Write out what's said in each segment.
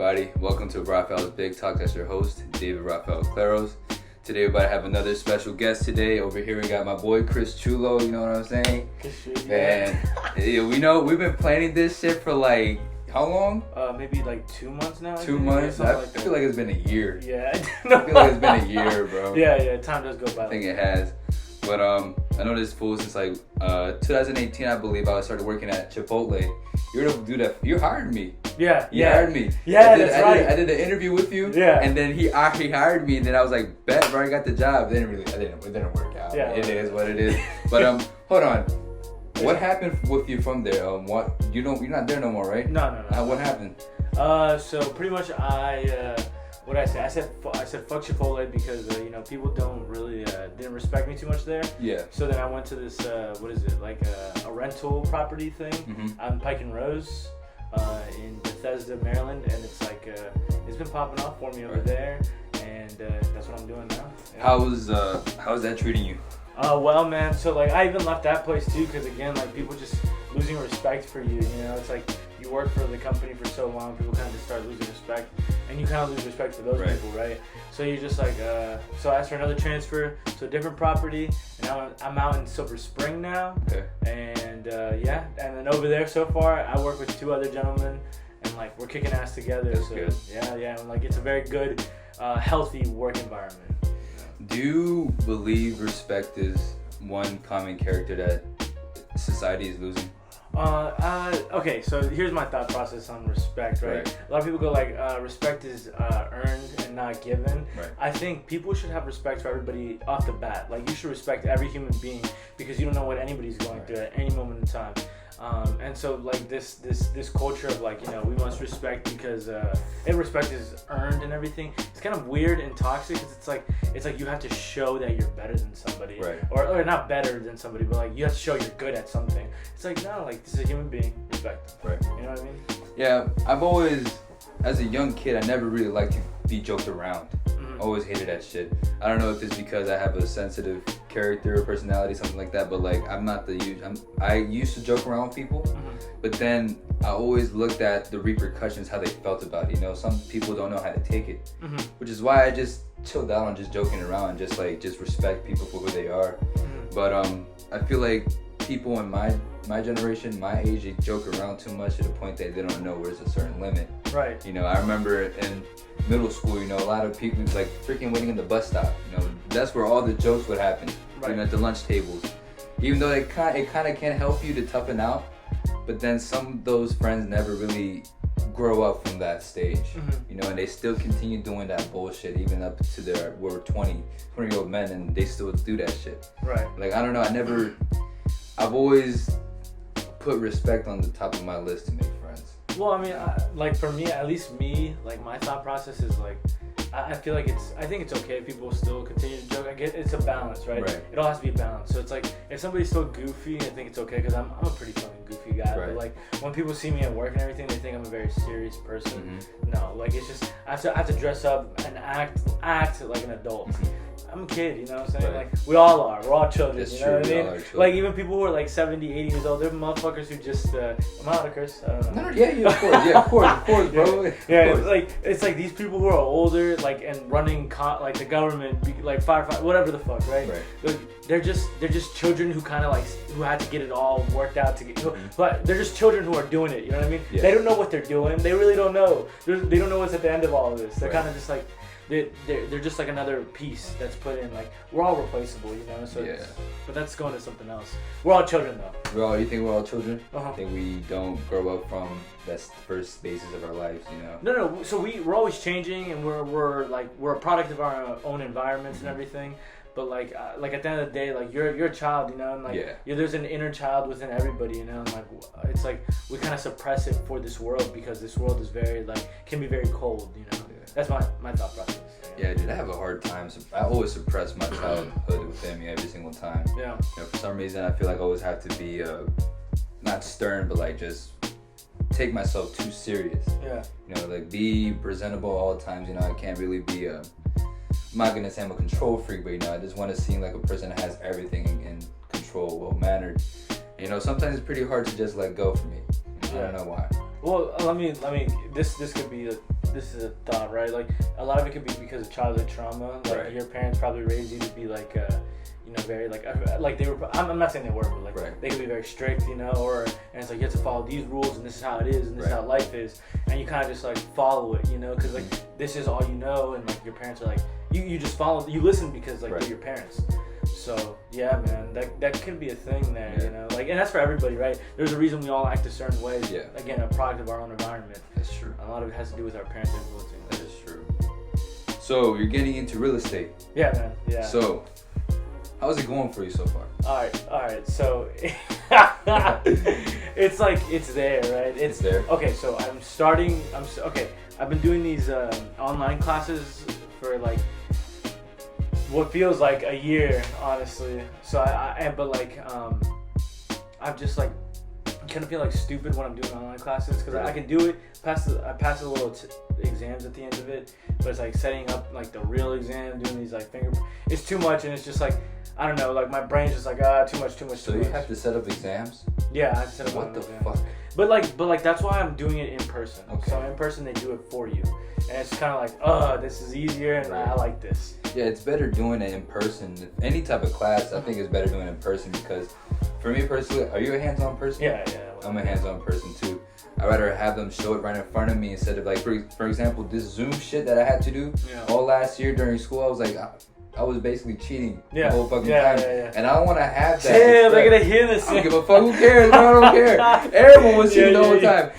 everybody. Welcome to Rafael's Big Talk. That's your host, David Rafael Claros. Today, we're about to have another special guest today. Over here, we got my boy, Chris Chulo. You know what I'm saying? Man, we've been planning this shit for like, how long? Maybe like 2 months now. 2 months? I feel like it's been a year. Yeah. I feel like it's been a year, bro. Yeah, time does go by. I think it has. But I know this fool since like 2018, I believe. I started working at Chipotle. You're the dude that you hired me. Yeah, you hired me. Yeah, that's right. I did the interview with you. Yeah, and then he hired me, and then I was like, "Bet, bro, I got the job." It didn't work out. Yeah, it is what it is. But hold on. What happened with you from there? You're not there no more, right? No. What happened? So pretty much what did I say? I said fuck Chipotle because people don't really didn't respect me too much there. Yeah. So then I went to this like a rental property thing out in Pike and Rose in Bethesda, Maryland, and it's like it's been popping off for me over there, and that's what I'm doing now. Yeah. How's that treating you? Well, man. So like I even left that place too because again, like people just losing respect for you. You know, it's like you work for the company for so long, people kind of just start losing respect, and you kind of lose respect for those people, right? So you're just like, so I asked for another transfer to a different property, and now I'm out in Silver Spring now. Okay. And and then over there so far, I work with 2 other gentlemen, and like we're kicking ass together. That's so good. Yeah, and like it's a very good, healthy work environment. Do you believe respect is one common character that society is losing? Okay, so here's my thought process on respect, right? A lot of people go like, respect is earned and not given. Right. I think people should have respect for everybody off the bat. Like, you should respect every human being because you don't know what anybody's going through at any moment in time. And so like this culture of like, we must respect because respect is earned and everything. It's kind of weird and toxic because it's like you have to show that you're better than somebody, right? Or not better than somebody, but like you have to show you're good at something. It's like, no, like this is a human being, respect them. Right. You know what I mean? Yeah, I've always, as a young kid, I never really liked to be joked around. Always hated that shit. I don't know if it's because I have a sensitive character or personality, something like that, but like I'm not I used to joke around with people, but then I always looked at the repercussions, how they felt about it. Some people don't know how to take it, which is why I just chilled out on just joking around, just respect people for who they are. But I feel like people in my generation, my age, they joke around too much to the point that they don't know where's a certain limit. Right. I remember in middle school, a lot of people like freaking waiting in the bus stop. That's where all the jokes would happen. Right. At the lunch tables. Even though it kind of can help you to toughen out, but then some of those friends never really grow up from that stage. And they still continue doing that bullshit even up to we're 20-year-old men, and they still do that shit. Right. Like, I don't know, I've always put respect on the top of my list to make friends. Well, I mean, like for me, at least me, like my thought process is like, I feel like I think it's okay if people still continue to joke. I get it's a balance, right? It all has to be balanced. So it's like, if somebody's still goofy, I think it's okay because I'm a pretty fucking goofy guy. Right. But like, when people see me at work and everything, they think I'm a very serious person. No, like it's just, I have to dress up and act like an adult. I'm a kid, you know what I'm saying? Right. Like, we all are. We're all children, you know what I mean? Like, even people who are like 70, 80 years old, they're motherfuckers who just, am I allowed to curse? I don't know. No, yeah, of course, bro. Yeah, it's like these people who are older, like, and running, like, the government, like, firefighter, whatever the fuck, right? Like, they're just children who kind of, like, who had to get it all worked out to get, but they're just children who are doing it, you know what I mean? Yeah. They don't know what they're doing. They really don't know. They don't know what's at the end of all of this. They're kind of just like, they're just like another piece that's put in. Like, we're all replaceable, So but that's going to something else. We're all children, though. You think we're all children? I think we don't grow up from that first basis of our lives, No. So we're always changing, and we're a product of our own environments and everything. But like at the end of the day, like you're a child, and like there's an inner child within everybody, and like it's like we kind of suppress it for this world because this world is very can be very cold, That's my thought process. Yeah, dude, I have a hard time. I always suppress my childhood within me every single time. Yeah. For some reason, I feel like I always have to be not stern, but like just take myself too serious. Yeah. Like be presentable all the times. I can't really be I'm not gonna say I'm a control freak, but I just want to seem like a person that has everything in control, well mannered. Sometimes it's pretty hard to just let go for me. I don't know why. Well, let me. This could be this is a thought, right? Like a lot of it could be because of childhood trauma. Like your parents probably raised you to be like, very like they were. I'm not saying they were, but like they could be very strict, or and it's like you have to follow these rules and this is how it is and this is how life is, and you kind of just like follow it, because like this is all you know, and like your parents are like you just follow, you listen because like they're your parents. So yeah, man, that could be a thing there, like, and that's for everybody, right? There's a reason we all act a certain way. Yeah. Again, a product of our own environment. That's true. A lot of it has to do with our parents influencing. That is true. So you're getting into real estate. Yeah, man. Yeah. So, how's it going for you so far? All right. So it's like it's there, right? It's there. Okay, so I've been doing these online classes for like what feels like a year, honestly. So I'm just like kind of feel like stupid when I'm doing online classes because I can do it. I pass the little exams at the end of it, but it's like setting up like the real exam, doing these like it's too much, and it's just like I don't know, like my brain's just like too much. So you have to set up exams? Yeah, I have to set up. What the exams. Fuck? But like that's why I'm doing it in person. Okay. So in person they do it for you, and it's kind of like this is easier, and I like this. Yeah, it's better doing it in person. Any type of class, I think it's better doing it in person because, for me personally, are you a hands-on person? Yeah. I'm a hands-on person too. I'd rather have them show it right in front of me instead of like, for example, this Zoom shit that I had to do all last year during school. I was like, I was basically cheating the whole fucking time. Yeah. And I don't want to have that. Damn, they're gonna hear this. I don't give a fuck. Who cares? Bro? I don't care. Everyone was cheating the whole time.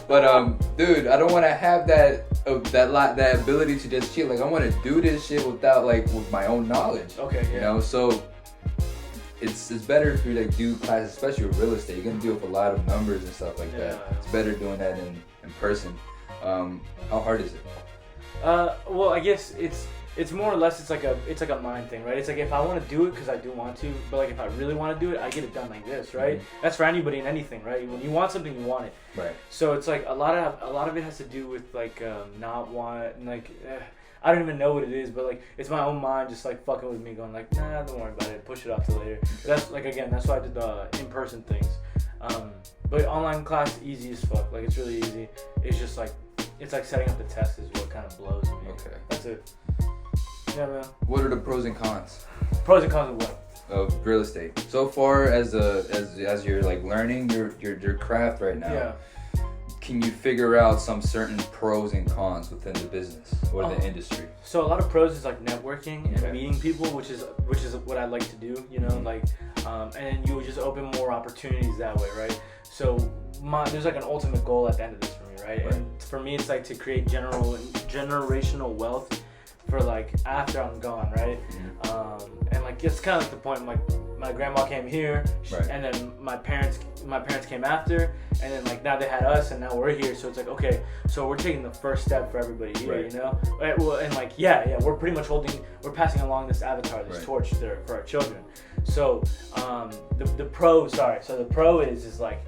But dude, I don't want to have that ability to just cheat. Like I want to do this shit without with my own knowledge. Okay. So it's better if you like do classes, especially with real estate. You're gonna deal with a lot of numbers and stuff like that. It's better doing that in person. How hard is it? Well, I guess it's more or less it's like a mind thing, right? It's like if I want to do it because I do want to, but like if I really want to do it, I get it done like this, right? Mm-hmm. That's for anybody and anything, right? When you want something, you want it. Right. So it's like a lot of it has to do with like not want I don't even know what it is, but like it's my own mind just like fucking with me, going like, nah, don't worry about it, push it off till later. That's like that's why I did the in-person things. But online class easy as fuck. Like it's really easy. It's just like it's like setting up the test is what kind of blows me. Okay. That's it. Yeah, man. What are the pros and cons? Pros and cons of what? Of real estate. So far as you're like learning your craft right now. Yeah. Can you figure out some certain pros and cons within the business or the industry? So a lot of pros is like networking and meeting people, which is what I like to do, and then you would just open more opportunities that way, right? So there's like an ultimate goal at the end of this for me, right? And for me, it's like to create generational wealth for like after I'm gone, right? Mm-hmm. And like it's kind of like the point, like my grandma came here, and then my parents came after, and then like now they had us, and now we're here. So it's like okay, so we're taking the first step for everybody here, Right, well, and like we're pretty much we're passing along this avatar, this torch there for our children. So the pro is like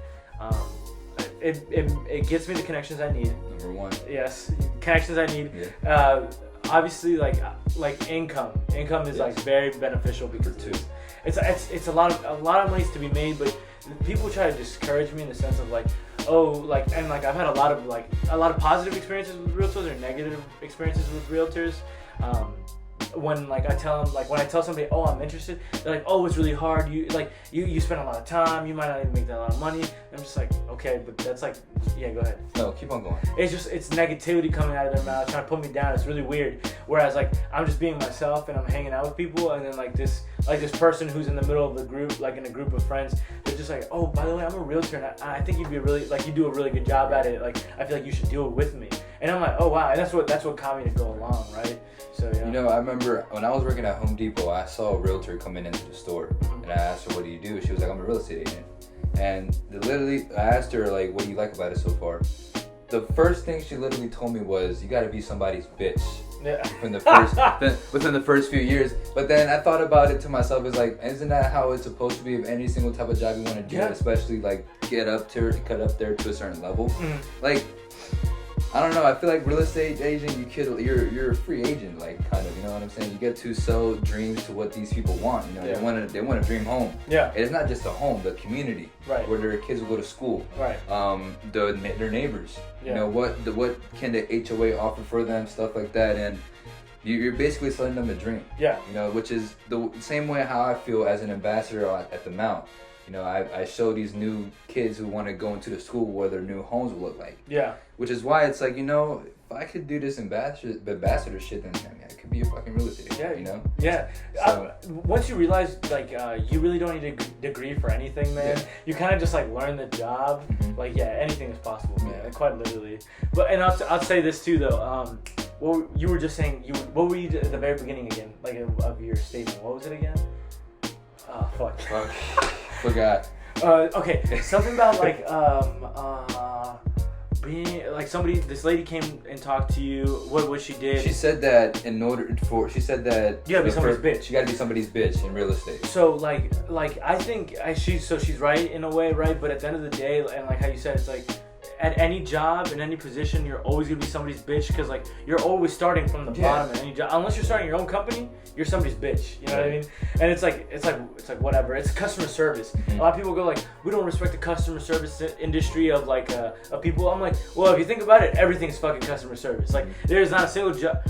it gets me the connections I need. Number one. Yes, connections I need. Yeah. Obviously, like income is like very beneficial because it's a lot of money to be made, but people try to discourage me in the sense of like, and like I've had a lot of positive experiences with realtors or negative experiences with realtors. When I tell somebody, I'm interested, they're like, it's really hard. You spend a lot of time. You might not even make that a lot of money. I'm just like, okay, but that's like, go ahead. No, keep on going. It's negativity coming out of their mouth, trying to put me down. It's really weird. Whereas like I'm just being myself and I'm hanging out with people, and then like this person who's in the middle of the group, like in a group of friends, they're just like, by the way, I'm a realtor, and I think you'd be you do a really good job at it. Like I feel like you should do it with me. And I'm like, oh wow, and that's what caught me to go along, right? So yeah. I remember when I was working at Home Depot, I saw a realtor coming into the store, and I asked her, "What do you do?" She was like, "I'm a real estate agent." And I asked her like, "What do you like about it so far?" The first thing she literally told me was, "You got to be somebody's bitch." Yeah. Within the first few years. But then I thought about it to myself, it's like, isn't that how it's supposed to be of any single type of job you want to do, especially like cut up there to a certain level? Like, I don't know. I feel like real estate agent, you're a free agent, like kind of. You know what I'm saying? You get to sell dreams to what these people want. You know, they want a dream home. Yeah. And it's not just a home, the community. Right. Where their kids will go to school. Right. Their neighbors. Yeah. You know what can the HOA offer for them, stuff like that, and you're basically selling them a dream. Yeah. You know, which is the same way how I feel as an ambassador at the Mount. You know, I show these new kids who want to go into the school what their new homes will look like. Yeah. Which is why it's like, you know, if I could do this ambassador shit, then I mean, I could be a fucking real estate agent, yeah, you know? Yeah. So, once you realize, like, you really don't need a degree for anything, man. Yeah. You kind of just, like, learn the job. Mm-hmm. Like, yeah, anything is possible, man. Like, quite literally. But, and I'll say this, too, though. Well, you were just saying, what were you at the very beginning again, like, of your statement? What was it again? Oh, fuck. Forgot. Okay, something about like being like this lady came and talked to you. What she did? She said that you gotta be somebody's bitch. You gotta be somebody's bitch in real estate. So like I think she's right in a way, right? But at the end of the day, and like how you said, it's like at any job, in any position, you're always gonna be somebody's bitch because like you're always starting from the bottom in any job. Unless you're starting your own company, you're somebody's bitch. You know what I mean? And it's like whatever. It's customer service. Mm-hmm. A lot of people go like, we don't respect the customer service industry of like of people. I'm like, well, if you think about it, everything's fucking customer service. Like there's not a single job.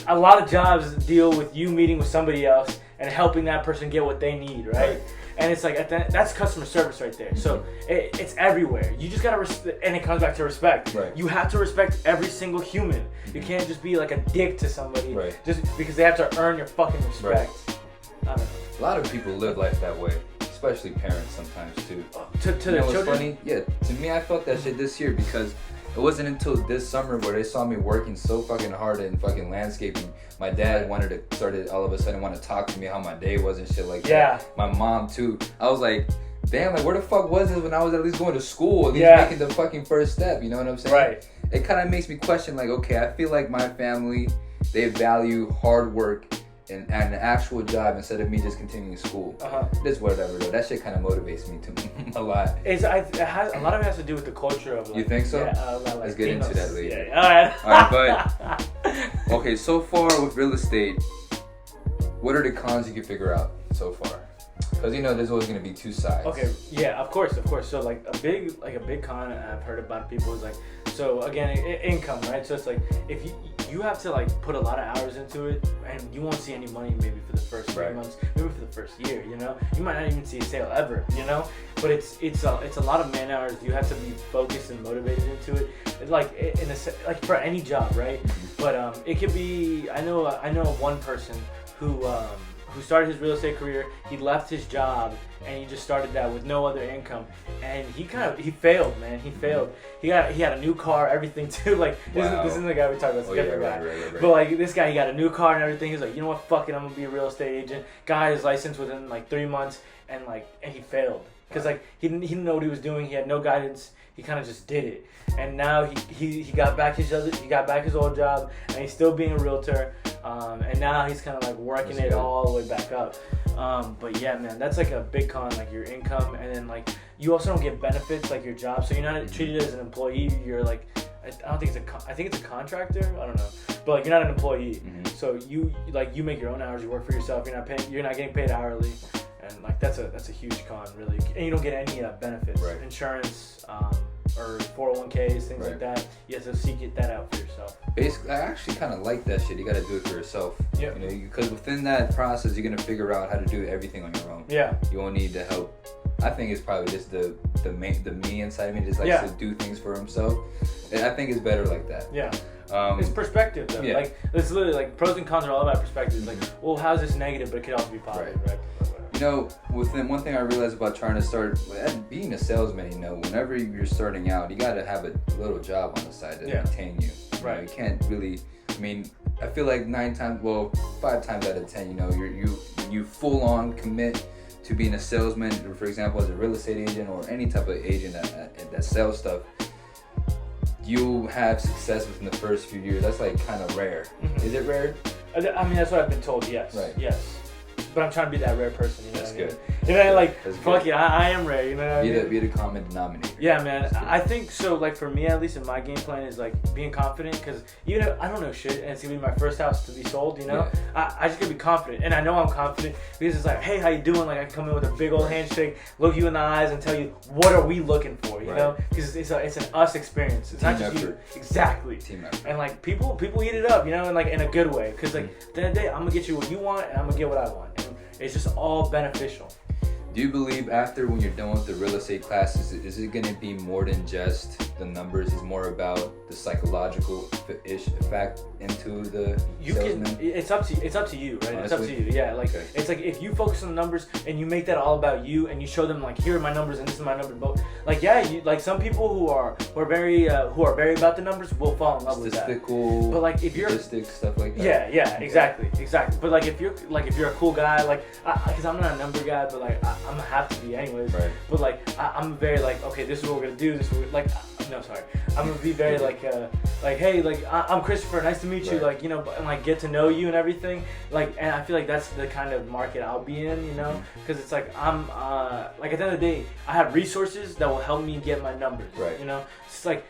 A lot of jobs deal with you meeting with somebody else and helping that person get what they need, right? And it's like that's customer service right there. So it's everywhere. You just gotta and it comes back to respect. Right. You have to respect every single human. You can't just be like a dick to somebody just because they have to earn your fucking respect. Right. I don't know. A lot of people live life that way, especially parents sometimes too. To you know what's funny? Yeah. To me, I felt that shit this year because it wasn't until this summer where they saw me working so fucking hard in fucking landscaping. My dad started all of a sudden want to talk to me how my day was and shit like that. My mom too. I was like, damn, like where the fuck was this when I was at least going to school, at least making the fucking first step, you know what I'm saying? Right. It kind of makes me question like, okay, I feel like my family, they value hard work and an actual job instead of me just continuing school. Just whatever though. That shit kind of motivates me a lot. A lot of it has to do with the culture of like, you think so? Yeah, let's get into that later. Yeah. Alright, but okay, so far with real estate, what are the cons you can figure out so far? Because you know there's always gonna be two sides. Okay, yeah, of course. So like a big con I've heard about people is like, so again, income, right? So it's like if you have to like put a lot of hours into it, and you won't see any money maybe for the first 3 months, maybe for the first year. You know, you might not even see a sale ever. You know, but it's a lot of man hours. You have to be focused and motivated into it. It's like like for any job, right? But it could be. I know one person who started his real estate career. He left his job and he just started that with no other income, and he failed, man. He failed. He had a new car, everything too. Like this isn't the guy we talked about. It's a different guy. Right. But like this guy, he got a new car and everything. He's like, you know what? Fuck it, I'm gonna be a real estate agent. Got his license within like 3 months, and he failed because like he didn't know what he was doing. He had no guidance. He kind of just did it, and now he got back his old job, and he's still being a realtor. And now he's kind of like working it all the way back up. But yeah, man, that's like a big con, like your income, and then like you also don't get benefits like your job, so you're not treated as an employee. You're like, I think it's a contractor. I don't know, but like you're not an employee. So you make your own hours. You work for yourself. You're not getting paid hourly, and like that's a huge con really. And you don't get any benefits, insurance, or 401ks, things like that. You have to seek that out for yourself. Basically, I actually kind of like that shit. You got to do it for yourself. Yeah. You know, because within that process, you're gonna figure out how to do everything on your own. Yeah. You won't need the help. I think it's probably just the me inside of me just likes to do things for himself. And I think it's better like that. Yeah. It's perspective though. Yeah. Like it's literally like pros and cons are all about perspective. It's like, well, how's this negative, but it could also be positive, right? You know, within one thing I realized about trying to start being a salesman, you know, whenever you're starting out, you got to have a little job on the side to maintain you. Right. You can't really. I mean, I feel like 5 times out of 10, you know, you full on commit to being a salesman, for example, as a real estate agent or any type of agent that sells stuff. You'll have success within the first few years. That's like kind of rare. Is it rare? I mean, that's what I've been told. Yes. Right. Yes. but I'm trying to be that rare person. You know That's what I mean? good. You know, like That's fuck good. it, I am rare. You know what I mean? Be the common denominator. Yeah, man. I think so. Like for me, at least in my game plan, is like being confident because you know I don't know shit, and it's gonna be my first house to be sold. You know, I just gotta be confident, and I know I'm confident because it's like, hey, how you doing? Like I can come in with a big old handshake, look you in the eyes, and tell you what are we looking for. You know, because it's an us experience. It's not just you. Exactly. Team effort. And like people eat it up. You know, and like in a good way. Because like at the end of the day, I'm gonna get you what you want, and I'm gonna get what I want, and it's just all beneficial. Do you believe after when you're done with the real estate classes, is it going to be more than just the numbers? It's more about the psychological effect into the salesman? It's up to you, right? Honestly? It's up to you. Yeah, like it's like if you focus on the numbers and you make that all about you and you show them like here are my numbers and this is my number, but like you like some people who are very about the numbers will fall in love with that. Statistical, but like if you're stuff like that. Yeah, exactly. But like if you're a cool guy, like because I'm not a number guy, but like I'm gonna have to be anyways. Right. But like I'm very like okay, this is what we're gonna do. This is what like no sorry, I'm gonna be very like hey like I'm Christopher, nice to meet you. Like you know and like get to know you and everything. Like and I feel like that's the kind of market I'll be in, you know, because it's like I'm like at the end of the day I have resources that will help me get my numbers. Right. You know, it's like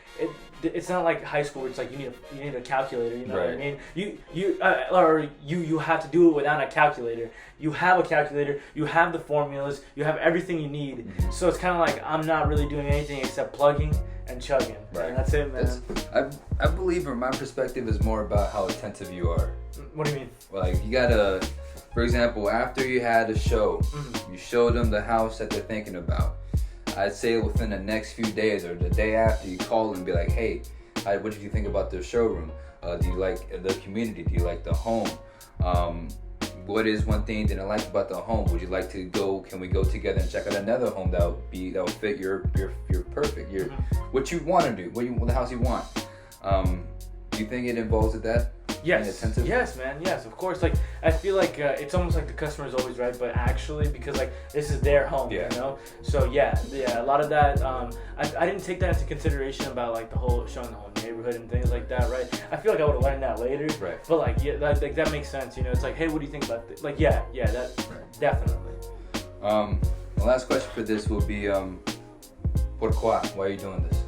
it's not like high school where it's like you need a calculator, you know what I mean? You have to do it without a calculator. You have a calculator, you have the formulas, you have everything you need. So it's kind of like I'm not really doing anything except plugging and chugging. Right. And that's it, man. I believe from my perspective is more about how attentive you are. What do you mean? Like you gotta, for example, after you had a show, you show them the house that they're thinking about. I'd say within the next few days or the day after, you call and be like, hey, what did you think about the showroom? Do you like the community? Do you like the home? What is one thing you didn't like about the home? Would you like to go? Can we go together and check out another home that will fit your perfect, what you want to do, the house you want? Do you think it involves that? Yes, man. Yes, of course. Like I feel like it's almost like the customer is always right, but actually because like this is their home, you know. So yeah, a lot of that. I didn't take that into consideration about like the whole showing the whole neighborhood and things like that, right? I feel like I would have learned that later, right? But like that makes sense, you know. It's like, hey, what do you think about this? Like that definitely. The last question for this will be, ¿por qué? Why are you doing this?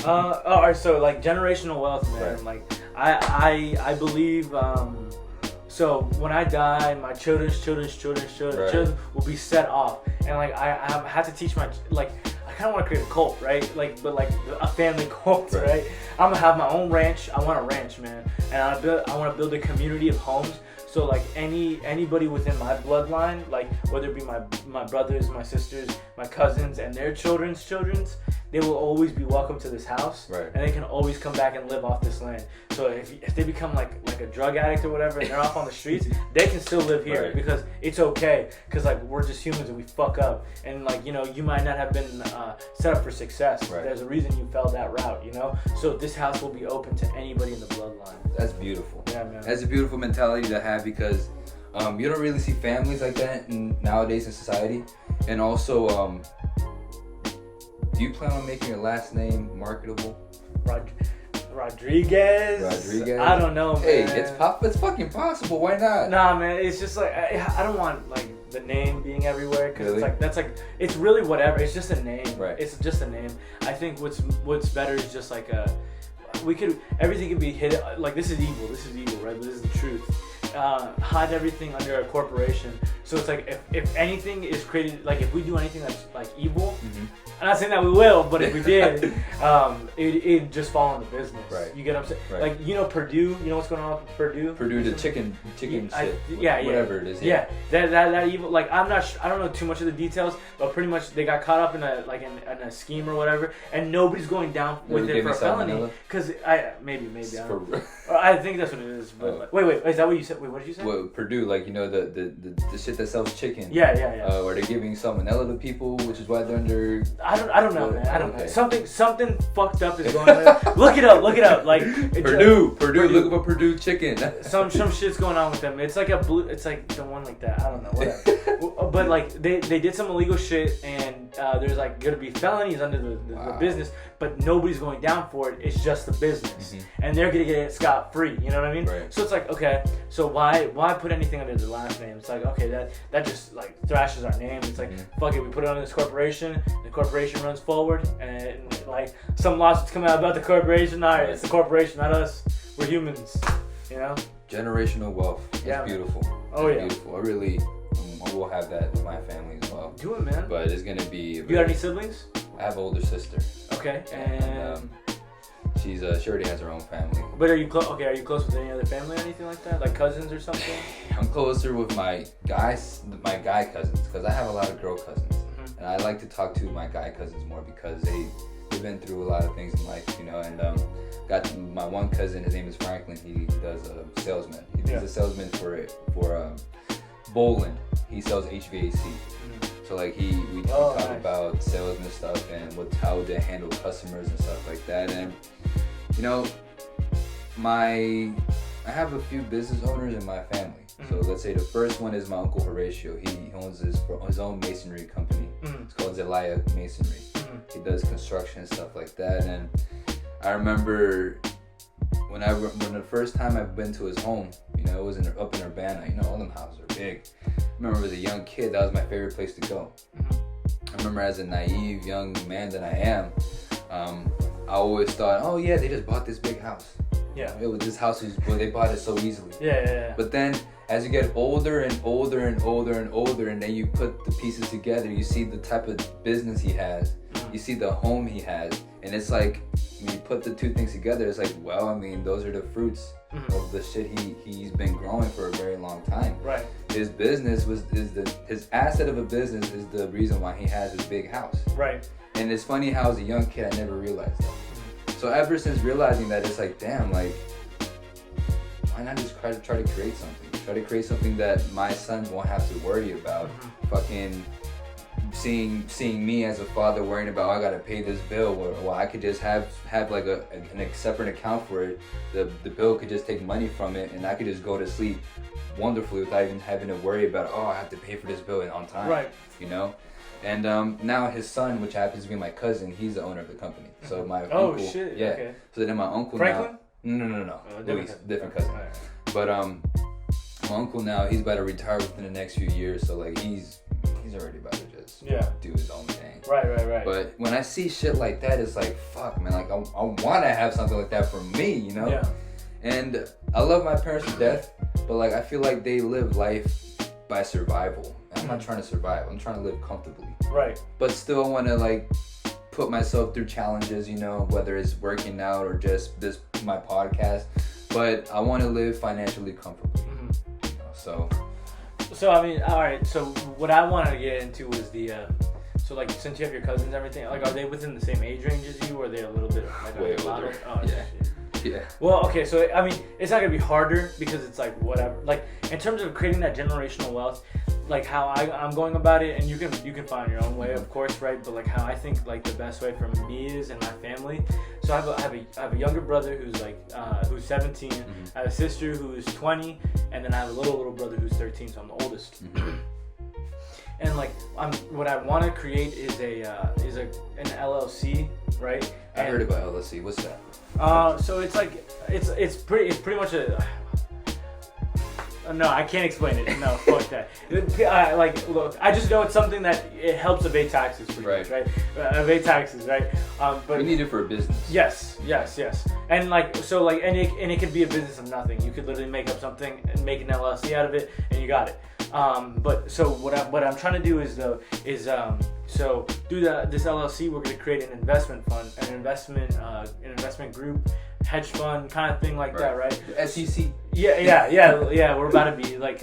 All right, so like generational wealth, man. Right. Like I believe. So when I die, my children's children will be set off, and like I have to teach my like. I kind of want to create a cult, right? Like, but like a family cult, right? I'm gonna have my own ranch. I want a ranch, man, and I want to build a community of homes. So like anybody within my bloodline, like whether it be my brothers, my sisters, my cousins, and their children's, they will always be welcome to this house, and they can always come back and live off this land. So if they become like a drug addict or whatever, and they're off on the streets, they can still live here because it's okay. Because like we're just humans and we fuck up, and like you know you might not have been set up for success. There's a reason you fell that route, you know. So this house will be open to anybody in the bloodline. That's beautiful. Yeah, man. That's a beautiful mentality to have because you don't really see families like that nowadays in society, and also. Do you plan on making your last name marketable? Rodriguez? I don't know, man. Hey, it's fucking possible. Why not? Nah, man. It's just like I don't want like the name being everywhere because it's like it's really whatever. It's just a name. Right. It's just a name. I think what's better is just like everything can be hidden. Like this is evil, right? But this is the truth. Hide everything under a corporation. So it's like if anything is created, like if we do anything that's like evil, I'm not saying that we will, but if we did, it'd just fall into business. Right. You get what I'm saying? Right. Like you know Purdue, you know what's going on with Purdue? Purdue, the chicken shit. Whatever it is. Yeah. That evil. Like I don't know too much of the details, but pretty much they got caught up in a scheme or whatever, and nobody's going down with it for a felony. Because maybe I think that's what it is. But wait, is that what you said? Wait, what did you say? Well, Purdue, like you know the shit that sells chicken. Yeah. Or they're giving salmonella to people, which is why they're under. I don't know, man. I don't know. Something fucked up is going on. Look it up. Like Purdue. Look up Purdue chicken. some shit's going on with them. It's like it's like the one like that. I don't know. Whatever. But like they did some illegal shit and there's like going to be felonies under the business, but nobody's going down for it. It's just the business, and they're going to get it scot-free. You know what I mean? Right. So it's like, okay, so why put anything under the last name? It's like, okay, that just like thrashes our name. It's like, fuck it, we put it under this corporation. The corporation runs forward, and like some lawsuits come out about the corporation. All right, it's the corporation, not us. We're humans. You know? Generational wealth. That's beautiful. Oh, yeah. Beautiful. I will have that in my family as well. Do it, man. But it's gonna be. You got any siblings? I have an older sister. Okay. And she already has her own family. But are you close? Okay, are you close with any other family or anything like that? Like cousins or something? I'm closer with my guy cousins because I have a lot of girl cousins, and I like to talk to my guy cousins more because they've been through a lot of things in life, you know. And got my one cousin. His name is Franklin. He does a salesman. He's a salesman for Boland. He sells HVAC. So like we talk about sales and stuff and how to handle customers and stuff like that. And you know, I have a few business owners in my family. So let's say the first one is my Uncle Horatio. He owns his own masonry company. It's called Zelaya Masonry. He does construction and stuff like that. And I remember when the first time I've been to his home, you know, it was up in Urbana. You know, all them houses are big. I remember as a young kid, that was my favorite place to go. I remember as a naive young man that I am, I always thought, oh yeah, they just bought this big house. Yeah. This house they bought it so easily. Yeah. But then as you get older and older and older and older, and then you put the pieces together, you see the type of business he has, you see the home he has, and it's like when you put the two things together, it's like, well, I mean, those are the fruits of the shit he's been growing for a very long time. Right. His business his asset of a business is the reason why he has his big house. Right. And it's funny how as a young kid I never realized that. So ever since realizing that, it's like, damn, like, why not just try to create something? Try to create something that my sons won't have to worry about. Fucking seeing me as a father worrying about, I gotta pay this bill, or I could just have like a separate account for it. The bill could just take money from it, and I could just go to sleep wonderfully without even having to worry about, oh, I have to pay for this bill on time. Right. You know. And now his son, which happens to be my cousin, he's the owner of the company. So my uncle. Oh shit. Yeah. Okay. So then my uncle Franklin? No. Different cousin. Right. But my uncle now, he's about to retire within the next few years. So like he's already about to just do his own thing. Right. But when I see shit like that, it's like, fuck, man. Like I want to have something like that for me, you know. Yeah. And I love my parents to death, but like I feel like they live life by survival. I'm not trying to survive. I'm trying to live comfortably. Right. But still want to like put myself through challenges, you know, whether it's working out or just my podcast. But I want to live financially comfortably. You know, so I mean, all right. So what I wanted to get into was so like since you have your cousins and everything, like are they within the same age range as you, or are they a little bit like way older? older? Oh, yeah. Yeah. Well, okay, so I mean, it's not gonna be harder because it's like whatever. Like in terms of creating that generational wealth, like how I'm going about it, and you can find your own way, of course, right? But like how I think like the best way for me is and my family. So I have a younger brother who's 17. I have a sister who's 20, and then I have a little brother who's 13. So I'm the oldest. And like what I want to create is an LLC, right? I heard about LLC. What's that? So it's like it's pretty much a. No, I can't explain it. No, fuck that. Look, I just know it's something that it helps evade taxes, pretty much, right? Evade taxes, right? But we need it for a business. Yes. And like so, like and it could be a business of nothing. You could literally make up something and make an LLC out of it, and you got it. But so what I'm trying to do is so through this LLC, we're going to create an investment fund, an investment group, hedge fund kind of thing like that, right? SEC. Yeah. We're about to be like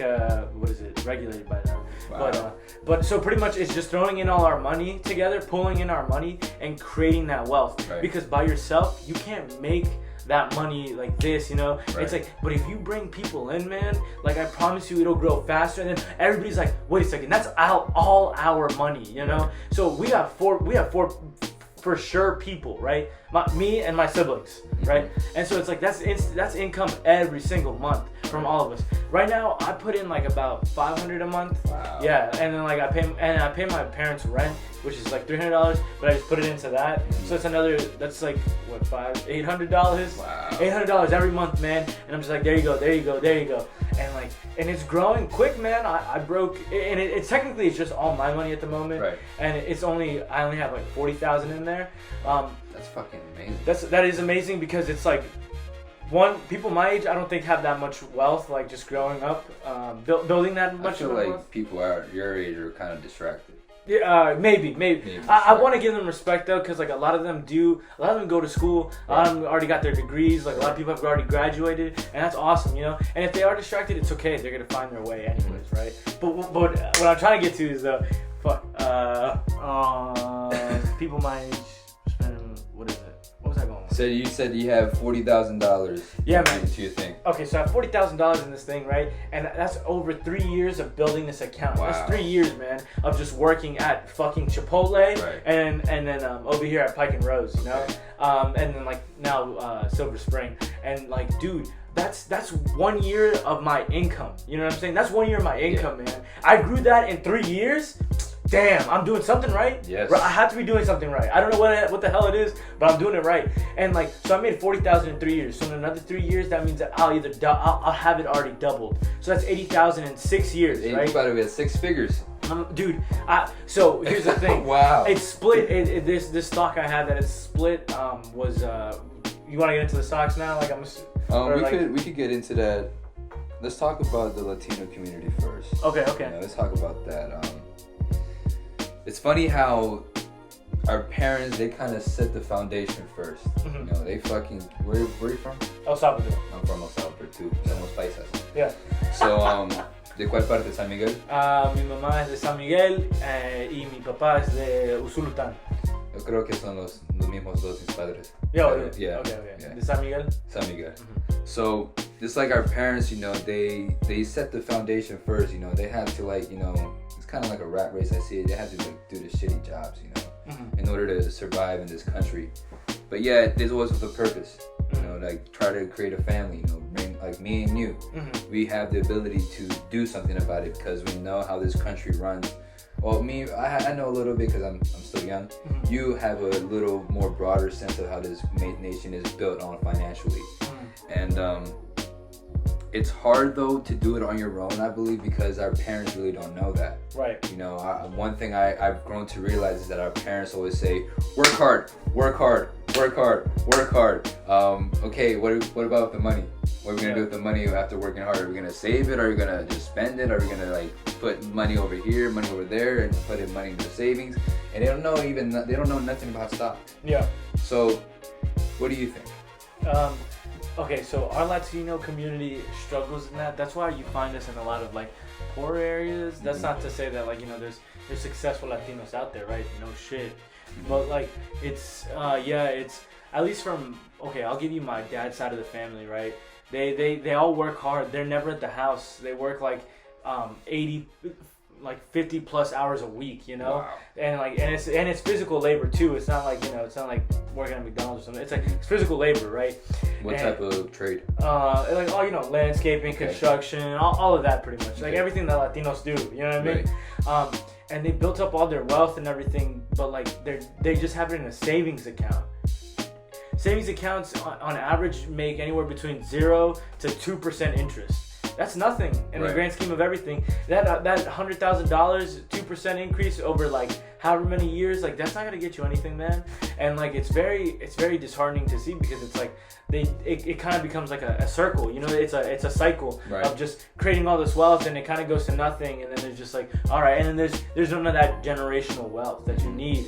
regulated by that. Wow. But so pretty much it's just throwing in all our money together, pulling in our money, and creating that wealth. Right. Because by yourself, you can't make that money like this, you know. Right. It's like, but if you bring people in, man, like I promise you it'll grow faster, and then everybody's like, wait a second, that's all our money, you know. So we have four for sure people, right? Me and my siblings, right? And so it's like that's income every single month. from all of us. Right now, I put in like about $500 a month. Wow. Yeah, and then like I pay my parents' rent, which is like $300, but I just put it into that. So it's another. That's like what, $800. Wow. $800 every month, man. And I'm just like, there you go. And like, and it's growing quick, man. I broke, and it's technically it's just all my money at the moment. Right. And I only have like 40,000 in there. That's fucking amazing. That is amazing because it's like, people my age I don't think have that much wealth, like just growing up, building that much. I feel like people your age are kind of distracted. Yeah, maybe. I want to give them respect though, because like a lot of them go to school. A lot of them already got their degrees. Like a lot of people have already graduated, and that's awesome, you know. And if they are distracted, it's okay. They're gonna find their way anyways, right? But what I'm trying to get to is people my age spending, what is it? What was I going with? So you said you have $40,000. Yeah, man. Into your thing. Okay, so I have $40,000 in this thing, right? And that's over 3 years of building this account. Wow. That's 3 years, man, of just working at fucking Chipotle, right. and then over here at Pike and Rose, you know, and then like now Silver Spring, and like, dude. That's 1 year of my income. You know what I'm saying? That's 1 year of my income, man. I grew that in 3 years. Damn, I'm doing something right. Yes. I have to be doing something right. I don't know what the hell it is, but I'm doing it right. And like, so I made 40,000 in 3 years. So in another 3 years, that means that I'll have it already doubled. So that's 80,000 in 6 years, right? You about to be at 6 figures. Dude, so here's the thing. Wow. It's split. This stock I had that it's split was. You want to get into the stocks now? Like we could get into that. Let's talk about the Latino community first. Okay. You know, let's talk about that. It's funny how our parents, they kind of set the foundation first. Mm-hmm. You know, they fucking, where are you from? El Salvador. I'm from El Salvador too. Somos paisas. Yeah. So, ¿de cuál parte de San Miguel? Mi mamá es de San Miguel y mi papá es de Usulután. Yo creo que son los mismos dos mis padres. Yeah. Okay. Yeah. De San Miguel? San Miguel. Mm-hmm. So, just like our parents, you know, they set the foundation first, you know, they had to like, you know, it's kind of like a rat race, I see it, they had to like do the shitty jobs, you know, mm-hmm. in order to survive in this country. But yeah, there's always with a purpose, you know, like try to create a family, you know, bring, like me and you, mm-hmm. we have the ability to do something about it because we know how this country runs. Well, me, I know a little bit because I'm still young. Mm-hmm. You have a little more broader sense of how this nation is built on financially. Mm-hmm. And it's hard, though, to do it on your own, I believe, because our parents really don't know that. Right. You know, one thing I've grown to realize is that our parents always say, work hard, work hard, work hard, work hard. Okay, what about the money? What are we going to do with the money after working hard? Are we going to save it? Are we going to just spend it? Are we going to, like, put money over here, money over there, and put in money into savings? And they don't know nothing about stocks. Yeah. So, what do you think? Okay, so our Latino community struggles in that. That's why you find us in a lot of like poor areas. That's Mm-hmm. not to say that like, you know, there's successful Latinos out there, right? No shit. But like it's it's at least from, okay, I'll give you my dad's side of the family, right? They all work hard. They're never at the house. They work like 50 plus hours a week, you know. Wow. And it's physical labor too. It's not like, you know, it's not like working at McDonald's or something. It's like it's physical labor, right? What type of trade? Like all, you know, landscaping, okay. Construction, all of that pretty much. Okay. Like everything that Latinos do, you know what I mean? Right. And they built up all their wealth and everything, but like they just have it in a savings account. Savings accounts on average make anywhere between 0 to 2% interest. That's nothing in the grand scheme of everything. That $100,000, 2% increase over like however many years, like that's not gonna get you anything, man. And like it's very disheartening to see because it's like it kind of becomes like a circle, you know. It's a cycle of just creating all this wealth, and it kind of goes to nothing, and then there's just like, all right, and then there's none of that generational wealth that you need.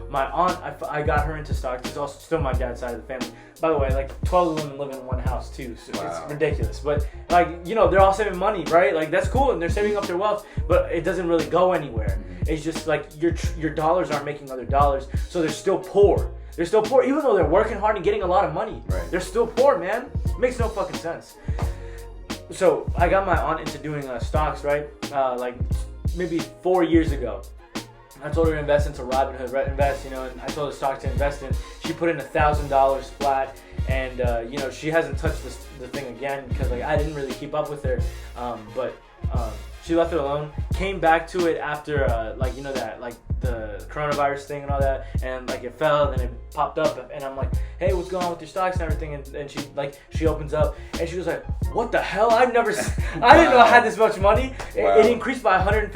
My aunt, I got her into stocks. It's also still my dad's side of the family. By the way, like 12 women live in one house too, so it's ridiculous. But like, you know, they're all saving money, right? Like that's cool, and they're saving up their wealth, but it doesn't really go anywhere. It's just like your dollars aren't making other dollars, so they're still poor. They're still poor, even though they're working hard and getting a lot of money. Right. They're still poor, man. It makes no fucking sense. So I got my aunt into doing stocks, right? Like maybe 4 years ago. I told her to invest into Robinhood, invest, you know, and I told her stocks to invest in. She put in $1,000 flat, and you know, she hasn't touched the thing again because like I didn't really keep up with her, but she left it alone. Came back to it after like you know that like the coronavirus thing and all that, and like it fell and then it popped up, and I'm like, hey, what's going on with your stocks and everything? And she opens up and she was like, what the hell? I didn't know I had this much money. It increased by 150%,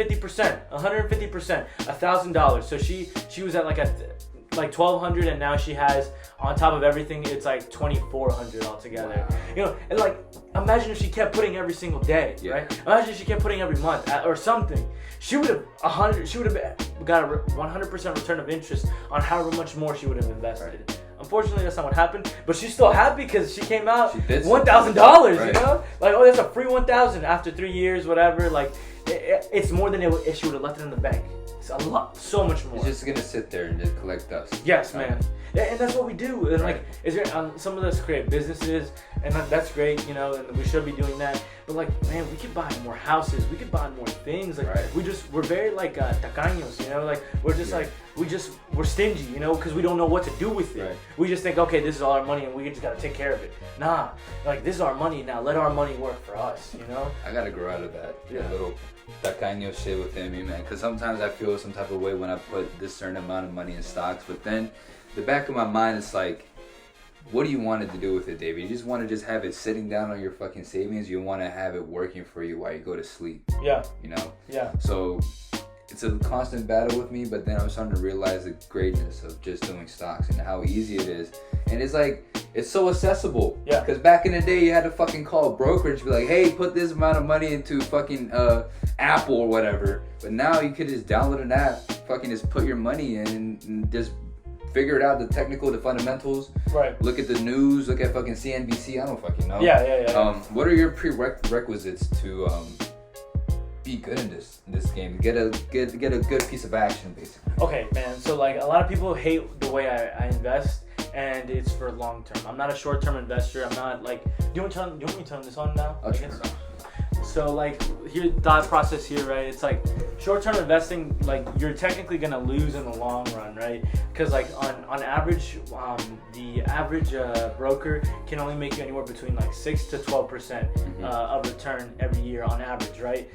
$1,000. So she was at like $1,200, and now she has, on top of everything, it's like $2,400 altogether. Wow. You know, and like imagine if she kept putting every single day, right? Imagine if she kept putting every month or something. She would have got a 100% return of interest on however much more she would have invested. Right. Unfortunately, that's not what happened. But she's still happy because she came out $1,000. Right. You know, like, oh, that's a free $1,000 after 3 years, whatever. Like, it's more than if she would have left it in the bank. It's a lot, so much more. It's just gonna sit there and just collect dust. Yes, man. Yeah, and that's what we do. And like, is there some of us create businesses, and that's great, you know, and we should be doing that. But like, man, we could buy more houses. We could buy more things. Like, we're very like tacaños, you know, like we're just like we're stingy, you know, because we don't know what to do with it. Right. We just think, okay, this is all our money, and we just gotta take care of it. Nah, like this is our money now. Let our money work for us, you know. I gotta grow out of that little tacaño shit within me, man. Because sometimes I feel some type of way when I put this certain amount of money in stocks, but then the back of my mind is like, what do you want to do with it, David? You just want to have it sitting down on your fucking savings. You want to have it working for you while you go to sleep. Yeah. You know? Yeah. So it's a constant battle with me, but then I'm starting to realize the greatness of just doing stocks and how easy it is. And it's like, it's so accessible. Yeah. Because back in the day, you had to fucking call a brokerage and be like, hey, put this amount of money into fucking Apple or whatever. But now you could just download an app, fucking just put your money in and just figure it out, the fundamentals. Right. Look at the news, look at fucking CNBC, I don't fucking know. Yeah. What are your prerequisites to be good in this game? Get a good piece of action, basically. Okay, man. So like a lot of people hate the way I invest, and it's for long term. I'm not a short term investor. I'm not like. Do you want me to turn this on now? I'll turn it on. So like here, thought process here, right? It's like short-term investing, like you're technically gonna lose in the long run, right? Because like on average, the average broker can only make you anywhere between like 6 to 12% of return every year on average, right?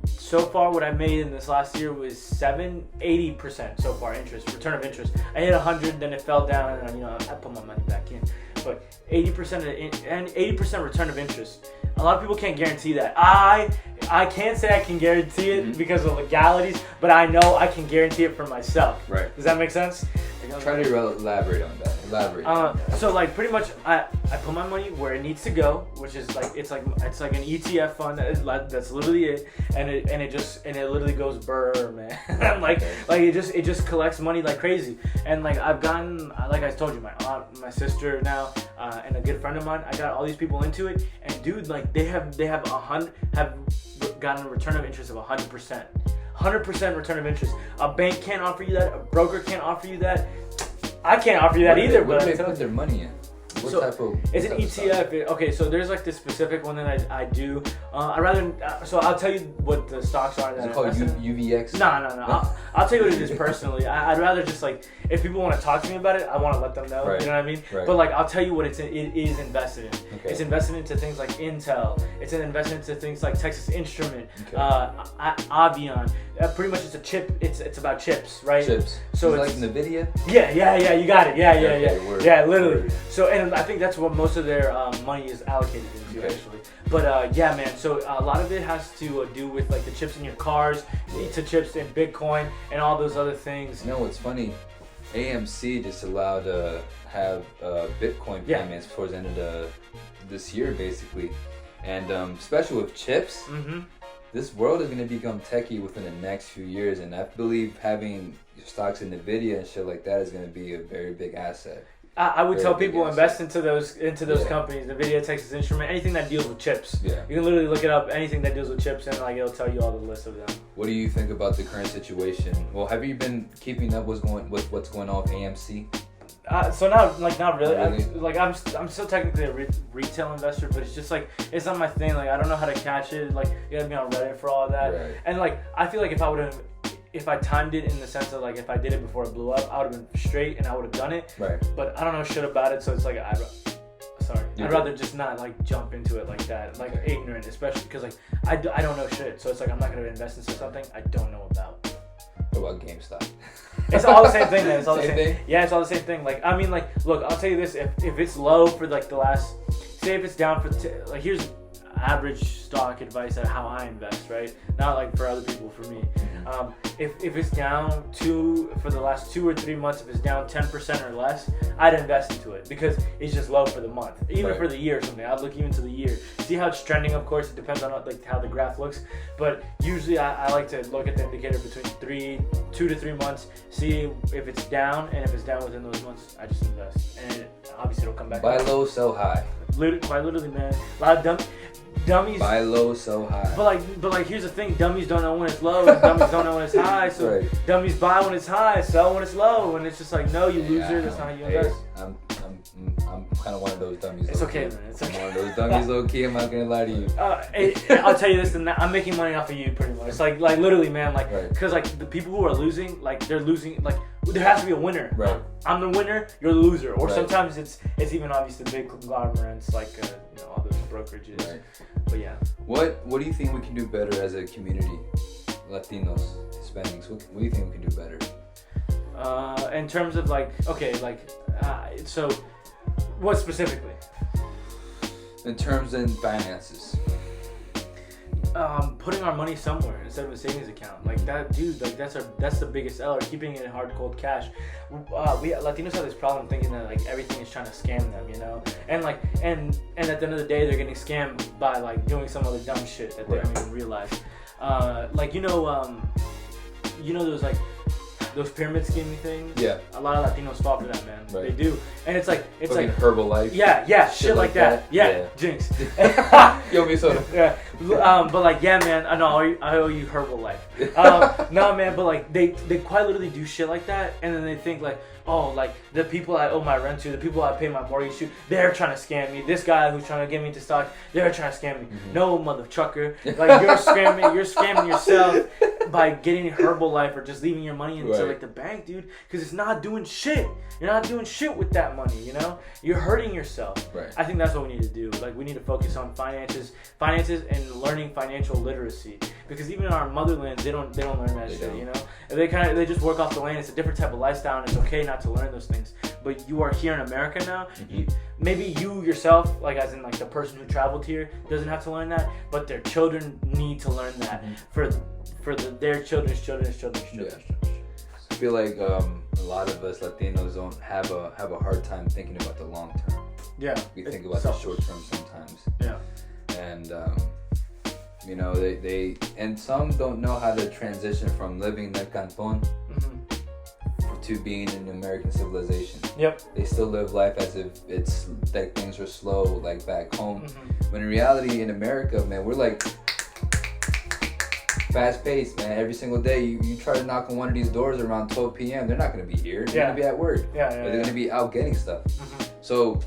So far, what I made in this last year was 80% so far return of interest. I hit 100, then it fell down, and I put my money back in. But 80% return of interest. A lot of people can't guarantee that. I can't say I can guarantee it because of legalities, but I know I can guarantee it for myself. Right. Does that make sense? Try to elaborate on that. So like pretty much, I put my money where it needs to go, which is like it's like an ETF fund. That's literally it, and it literally goes burr, man. like it just collects money like crazy. And like I've gotten, like I told you, my aunt, my sister now, and a good friend of mine. I got all these people into it, and dude, like they have gotten a return of interest of 100%. 100% return of interest. A bank can't offer you that. A broker can't offer you that. I can't offer you that either. What do they put their money in? It's an ETF. Okay, so there's like this specific one that I do. So I'll tell you what the stocks are. Is it called UVX? No. I'll tell you what it is personally. I'd rather just like, if people want to talk to me about it, I want to let them know. Right. You know what I mean? Right. But like, I'll tell you what it is invested in. Okay. It's invested into things like Intel. It's an investment into things like Texas Instrument, Avion. Pretty much it's a chip. It's about chips, right? Chips. So it's like NVIDIA. Yeah. You got it. Yeah. Yeah, literally. Word. So and I think that's what most of their money is allocated into, actually. But yeah, man. So a lot of it has to do with like the chips in your cars, the chips in Bitcoin, and all those other things. You know what's funny? AMC just allowed to have Bitcoin payments towards the end of this year, basically, and especially with chips. Mm-hmm. This world is going to become techie within the next few years, and I believe having stocks in NVIDIA and shit like that is going to be a very big asset. I would tell people invest into those companies, NVIDIA, Texas Instrument, anything that deals with chips. Yeah. You can literally look it up, anything that deals with chips, and like it'll tell you all the list of them. What do you think about the current situation? Well, have you been keeping up with what's going on with AMC? So now, like, not really. I'm still technically a retail investor, but it's just like it's not my thing. Like, I don't know how to catch it. Like, you gotta be on Reddit for all that. Right. And like, I feel like if if I timed it in the sense of like if I did it before it blew up, I would have been straight and I would have done it. Right. But I don't know shit about it, so it's like I'd rather just not like jump into it like that, like ignorant, especially because like I don't know shit, so it's like I'm not gonna invest into something I don't know about. What about GameStop? It's all the same thing, man. It's all the Same same thing? Yeah, it's all the same thing. Like I mean, like look, I'll tell you this: if it's low for like the last, say if it's down for like here's average stock advice on how I invest, right? Not like for other people, for me. If it's down for the last 2 or 3 months, if it's down 10% or less, I'd invest into it because it's just low for the month, even for the year or something. I'd look even to the year, see how it's trending. Of course, it depends on like how the graph looks, but usually I like to look at the indicator between 2 to 3 months, see if it's down, and if it's down within those months, I just invest, and obviously it'll come back. Buy low, sell high. Quite literally, man. A lot of dummies buy low, sell high. But like here's the thing: dummies don't know when it's low, and dummies don't know when it's high. So dummies buy when it's high, sell when it's low, and it's just like, no, you loser. That's not how you invest. I'm kind of one of those dummies. It's okay, man. It's okay. I'm one of those dummies, low key. I'm not gonna lie to you. I'll tell you this: I'm making money off of you, pretty much. It's like literally, man. Like, because like the people who are losing, like they're losing. Like there has to be a winner. Right. I'm the winner. You're the loser. Or sometimes it's even obvious the big conglomerates, like all those brokerages. Right. But yeah. What do you think we can do better as a community, Latinos, Hispanics? What do you think we can do better? In terms of like, okay, like, so, what specifically? In terms of finances. Putting our money somewhere instead of a savings account, like that, dude. Like that's the biggest L. Or keeping it in hard, cold cash. We Latinos have this problem thinking that like everything is trying to scam them, you know. And like and at the end of the day, they're getting scammed by like doing some other dumb shit that they don't even realize. Like those like those pyramid scheming things. Yeah. A lot of Latinos fall for that, man. Right. They do, and it's like Herbalife. Yeah, shit like that. Yeah. Jinx. Yo, me soda. Yeah. But like, yeah, man. I know I owe you Herbalife. No, man. But like, they quite literally do shit like that, and then they think like, oh, like the people I owe my rent to, the people I pay my mortgage to, they're trying to scam me. This guy who's trying to get me into stock, they're trying to scam me. Mm-hmm. No, mother trucker. Like you're scamming yourself by getting Herbalife or just leaving your money into like the bank, dude. Because it's not doing shit. You're not doing shit with that money, you know? You're hurting yourself. Right. I think that's what we need to do. Like we need to focus on finances and learning financial literacy. Because even in our motherlands, they don't learn that shit, you know? And they just work off the land. It's a different type of lifestyle, and it's okay not to learn those things. But you are here in America now. Mm-hmm. Maybe you yourself, like as in like the person who traveled here, doesn't have to learn that, but their children need to learn that for their children's children's children's children. I feel like a lot of us Latinos don't have a hard time thinking about the long term. Yeah. We think about the short term sometimes. Yeah. And they and some don't know how to transition from living in El Canton to being in American civilization. Yep. They still live life as if it's like things are slow, like back home. When in reality, in America, man, we're like fast paced, man. Every single day, you try to knock on one of these doors around 12 p.m. They're not gonna be here. They're gonna be at work. They're gonna be out getting stuff. So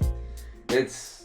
it's.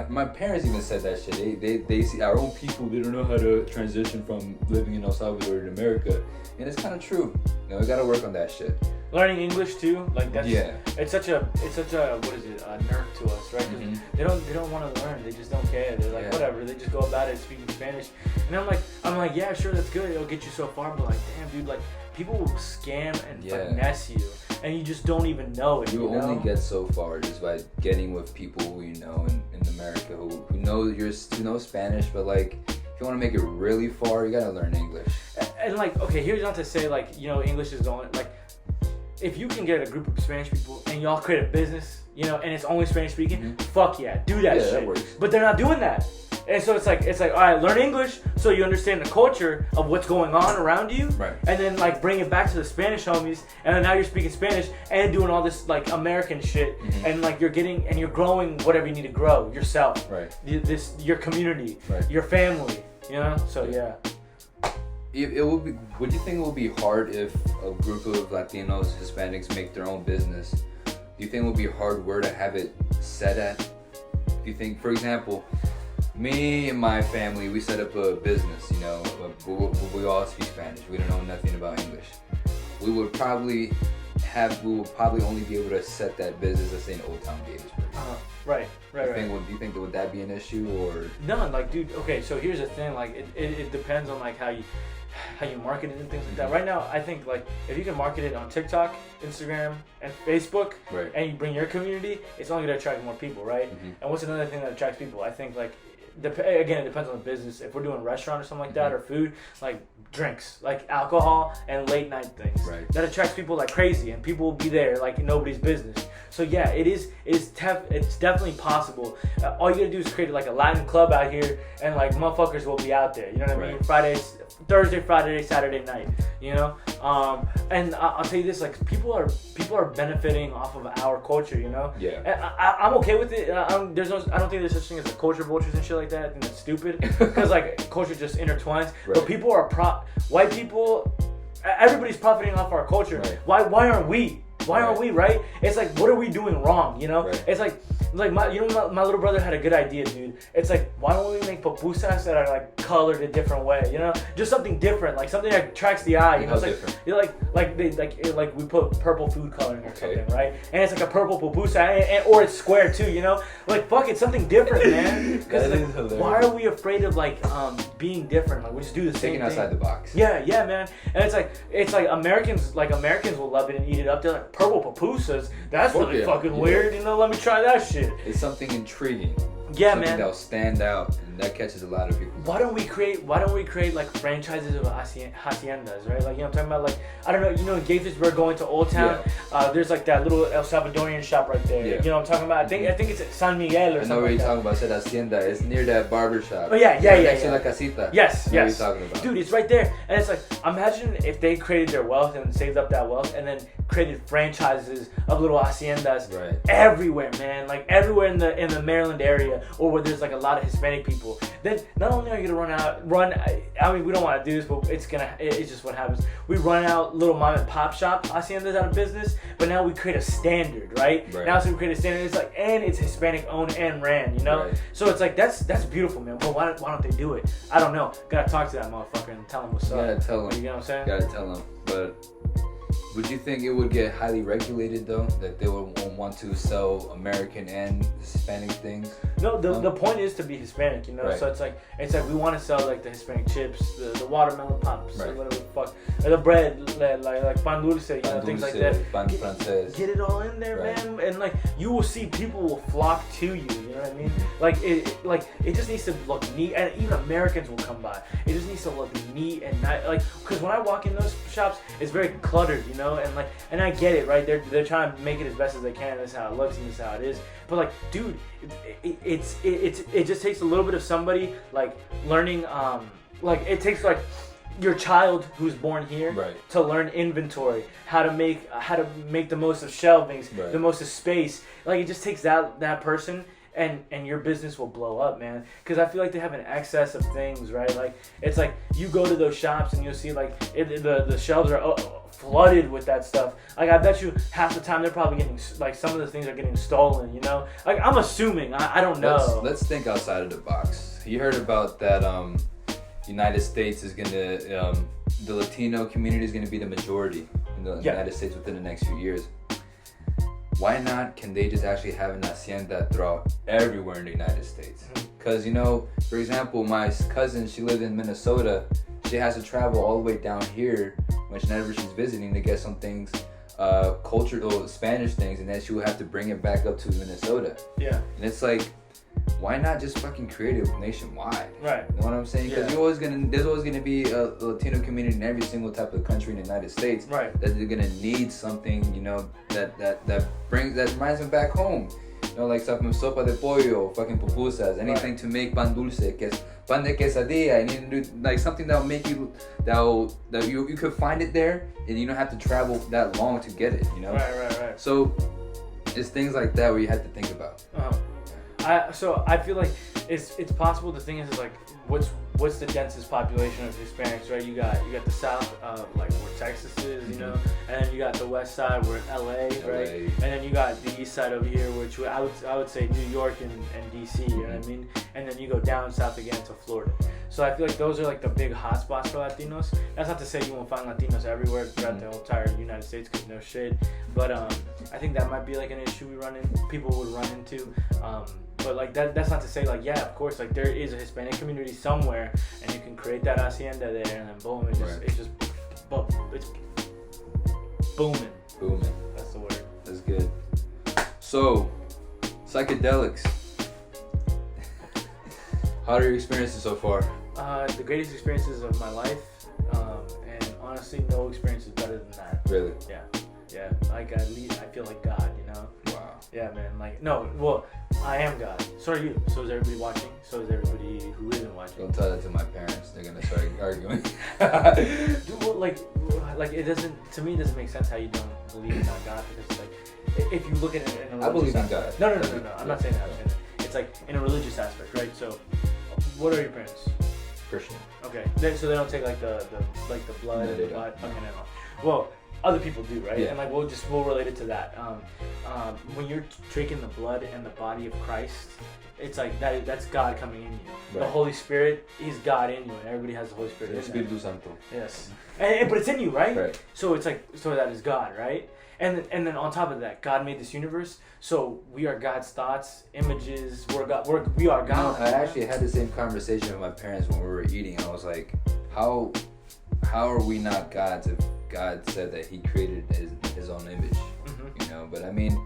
My parents even said that shit. They see our own people. They don't know how to transition from living in El Salvador to America, and it's kind of true. We gotta work on that shit. Learning English too, like that's it's such a what is it, a nerf to us, right? They don't want to learn. They just don't care. They're like whatever. They just go about it speaking Spanish, and I'm like yeah, sure, that's good. It'll get you so far, but like damn, dude, like people will scam and finesse you, and you just don't even know it. You only get so far just by getting with people who you know in America who know Spanish, but like if you want to make it really far, you gotta learn English. And like okay, here's not to say like English is the only like. If you can get a group of Spanish people and y'all create a business, and it's only Spanish speaking, fuck yeah, do that shit. That works. But they're not doing that. And so it's like, all right, learn English so you understand the culture of what's going on around you. Right. And then like bring it back to the Spanish homies. And then now you're speaking Spanish and doing all this like American shit. And like you're growing whatever you need to grow yourself. Right. Your community, your family, So yeah. It will be. Would you think it will be hard if a group of Latinos, Hispanics make their own business? Do you think it will be hard where to have it set at? Do you think, for example, Me and my family, we set up a business, you know, we all speak Spanish. We don't know nothing about English. We would probably only be able to set that business, let's say, in Old Town Gage. Right. Do you think that would that be an issue or? No, like, dude. Okay, so here's the thing. Like, it depends on like how you market it and things like that. Right now, I think like if you can market it on TikTok, Instagram, and Facebook, right, and you bring your community, it's only gonna attract more people, right? Mm-hmm. And what's another thing that attracts people? I think like. Again, it depends on the business. If we're doing a restaurant or something like that, or food, like drinks, like alcohol and late night things, right, that attracts people like crazy, and people will be there like nobody's business. So yeah, it's definitely possible. All you gotta do is create like a Latin club out here, and like motherfuckers will be out there. You know what I mean? Fridays, Thursday, Friday, Saturday night. You know, and I'll tell you this: like people are benefiting off of our culture. You know? Yeah. And I'm okay with it. I don't think there's such thing as a culture vultures and shit like that. I think that's stupid because like culture just intertwines. Right. But people are white people. Everybody's profiting off our culture. Right. Why aren't we? Why aren't we, right? It's like, what are we doing wrong, you know? Right. It's like my little brother had a good idea, dude. It's like, why don't we make pupusas that are like colored a different way, you know? Just something different, like something that attracts the eye, you know? It's like, different? You know, like we put purple food coloring or something, right? And it's like a purple pupusa, or it's square too, you know? Like, fuck, it's something different, man. Because like, why are we afraid of like being different? Like, we just do the same thing. Thinking outside the box. Yeah, man. And it's like Americans will love it and eat it up. They're like, purple pupusas, that's really fucking weird, you know? Let me try that shit. It's something intriguing. Yeah, something man. that'll stand out, and that catches a lot of people. Why don't we create like franchises of haciendas, right? Like, you know what I'm talking about? Like, I don't know, you know, in Gaithersburg going to Old Town, there's like that little El Salvadorian shop right there. Yeah. You know what I'm talking about? I think it's at San Miguel or something. I know what you're talking about. Said Hacienda. It's near that barber shop. Oh yeah. Next to La Casita. Yes. What you're talking about. Dude, it's right there. And it's like, imagine if they created their wealth and saved up that wealth and then created franchises of little haciendas everywhere, man. Like everywhere in the Maryland area, or where there's like a lot of Hispanic people. Then not only are you gonna run. I mean, we don't want to do this, but it's just what happens. We run out little mom and pop shop haciendas out of business, but now we create a standard, right? Now so we create a standard. It's like, and it's Hispanic owned and ran, you know. Right. So it's like that's beautiful, man. But why don't they do it? I don't know. Gotta talk to that motherfucker and tell him what's up. Gotta tell him. You know what I'm saying? Gotta tell him. But would you think it would get highly regulated though? That they would want to sell American and Hispanic things? No, the point is to be Hispanic, you know. Right. So it's like we want to sell like the Hispanic chips, the watermelon pops, or whatever the fuck, or the bread, like pan dulce, you know, things like that. Pan francés. Get it all in there, man, and like you will see people will flock to you. You know what I mean? Like it just needs to look neat, and even Americans will come by. It just needs to look neat and nice, like because when I walk in those shops, it's very cluttered, you know, and I get it, right? They're trying to make it as best as they can. This is how it looks and this is how it is. But like, dude, it just takes a little bit of somebody like learning. Like it takes like your child who's born here to learn inventory, how to make the most of shelvings, the most of space. Like it just takes that person. And your business will blow up, man. Because I feel like they have an excess of things, right? Like it's like you go to those shops and you'll see like the shelves are flooded with that stuff. Like I bet you half the time they're probably getting like some of the things are getting stolen. You know, like I'm assuming. I don't know. Let's think outside of the box. You heard about that? United States is gonna the Latino community is gonna be the majority in the United States within the next few years. Why not? Can they just actually have an hacienda throughout everywhere in the United States? Because, you know, for example, my cousin, she lived in Minnesota. She has to travel all the way down here whenever she's visiting to get some things, cultural Spanish things, and then she would have to bring it back up to Minnesota. Yeah. And it's like, why not just fucking create it nationwide? Right. You know what I'm saying? Because there's always gonna be a Latino community in every single type of country in the United States. Right. That they're gonna need something, you know, that reminds them back home. You know, like sopa de pollo, fucking pupusas, anything to make pan dulce, pan de quesadilla, and you can do like something that'll make you that you could find it there, and you don't have to travel that long to get it. You know. Right. So it's things like that where you have to think about. So I feel like it's possible. The thing is like what's the densest population of Hispanics, right? You got the South, like where Texas is, you know, and then you got the West Side where LA, right? And then you got the East Side over here, which I would say New York and DC, you know what I mean? And then you go down south again to Florida. So I feel like those are like the big hotspots for Latinos. That's not to say you won't find Latinos everywhere throughout the entire United States, because no shit. But I think that might be like an issue people would run into. But like that's not to say like, yeah, of course, like there is a Hispanic community somewhere, and you can create that hacienda there, and then boom, it's booming. Booming. That's the word. That's good. So, psychedelics. How are your experiences so far? The greatest experiences of my life, and honestly, no experience is better than that. Really? Yeah. Like at least I feel like God, you know. Wow. Yeah, man. Like well, I am God. So are you. So is everybody watching. So is everybody who isn't watching. Don't tell that to my parents. They're gonna start arguing. Dude, well, like it doesn't. To me, it doesn't make sense how you don't believe in God, because like if you look at it in a religious I believe in aspect. God. No. I'm not saying that. It's like in a religious aspect, right? So, what are your parents? Christian. Okay. So they don't take like the blood and the blood. Okay, never mind. Well, other people do, right? Yeah. And like we'll relate it to that. When you're drinking the blood and the body of Christ, it's like that's God coming in you. Right. The Holy Spirit is God in you, and everybody has the Holy Spirit. Espíritu Santo. Yes. But it's in you, right? Right. So it's like that is God, right? And then on top of that, God made this universe, so we are God's thoughts, images. We are God. I actually had the same conversation with my parents when we were eating. I was like, how are we not gods if God said that He created His own image? Mm-hmm. You know, but I mean,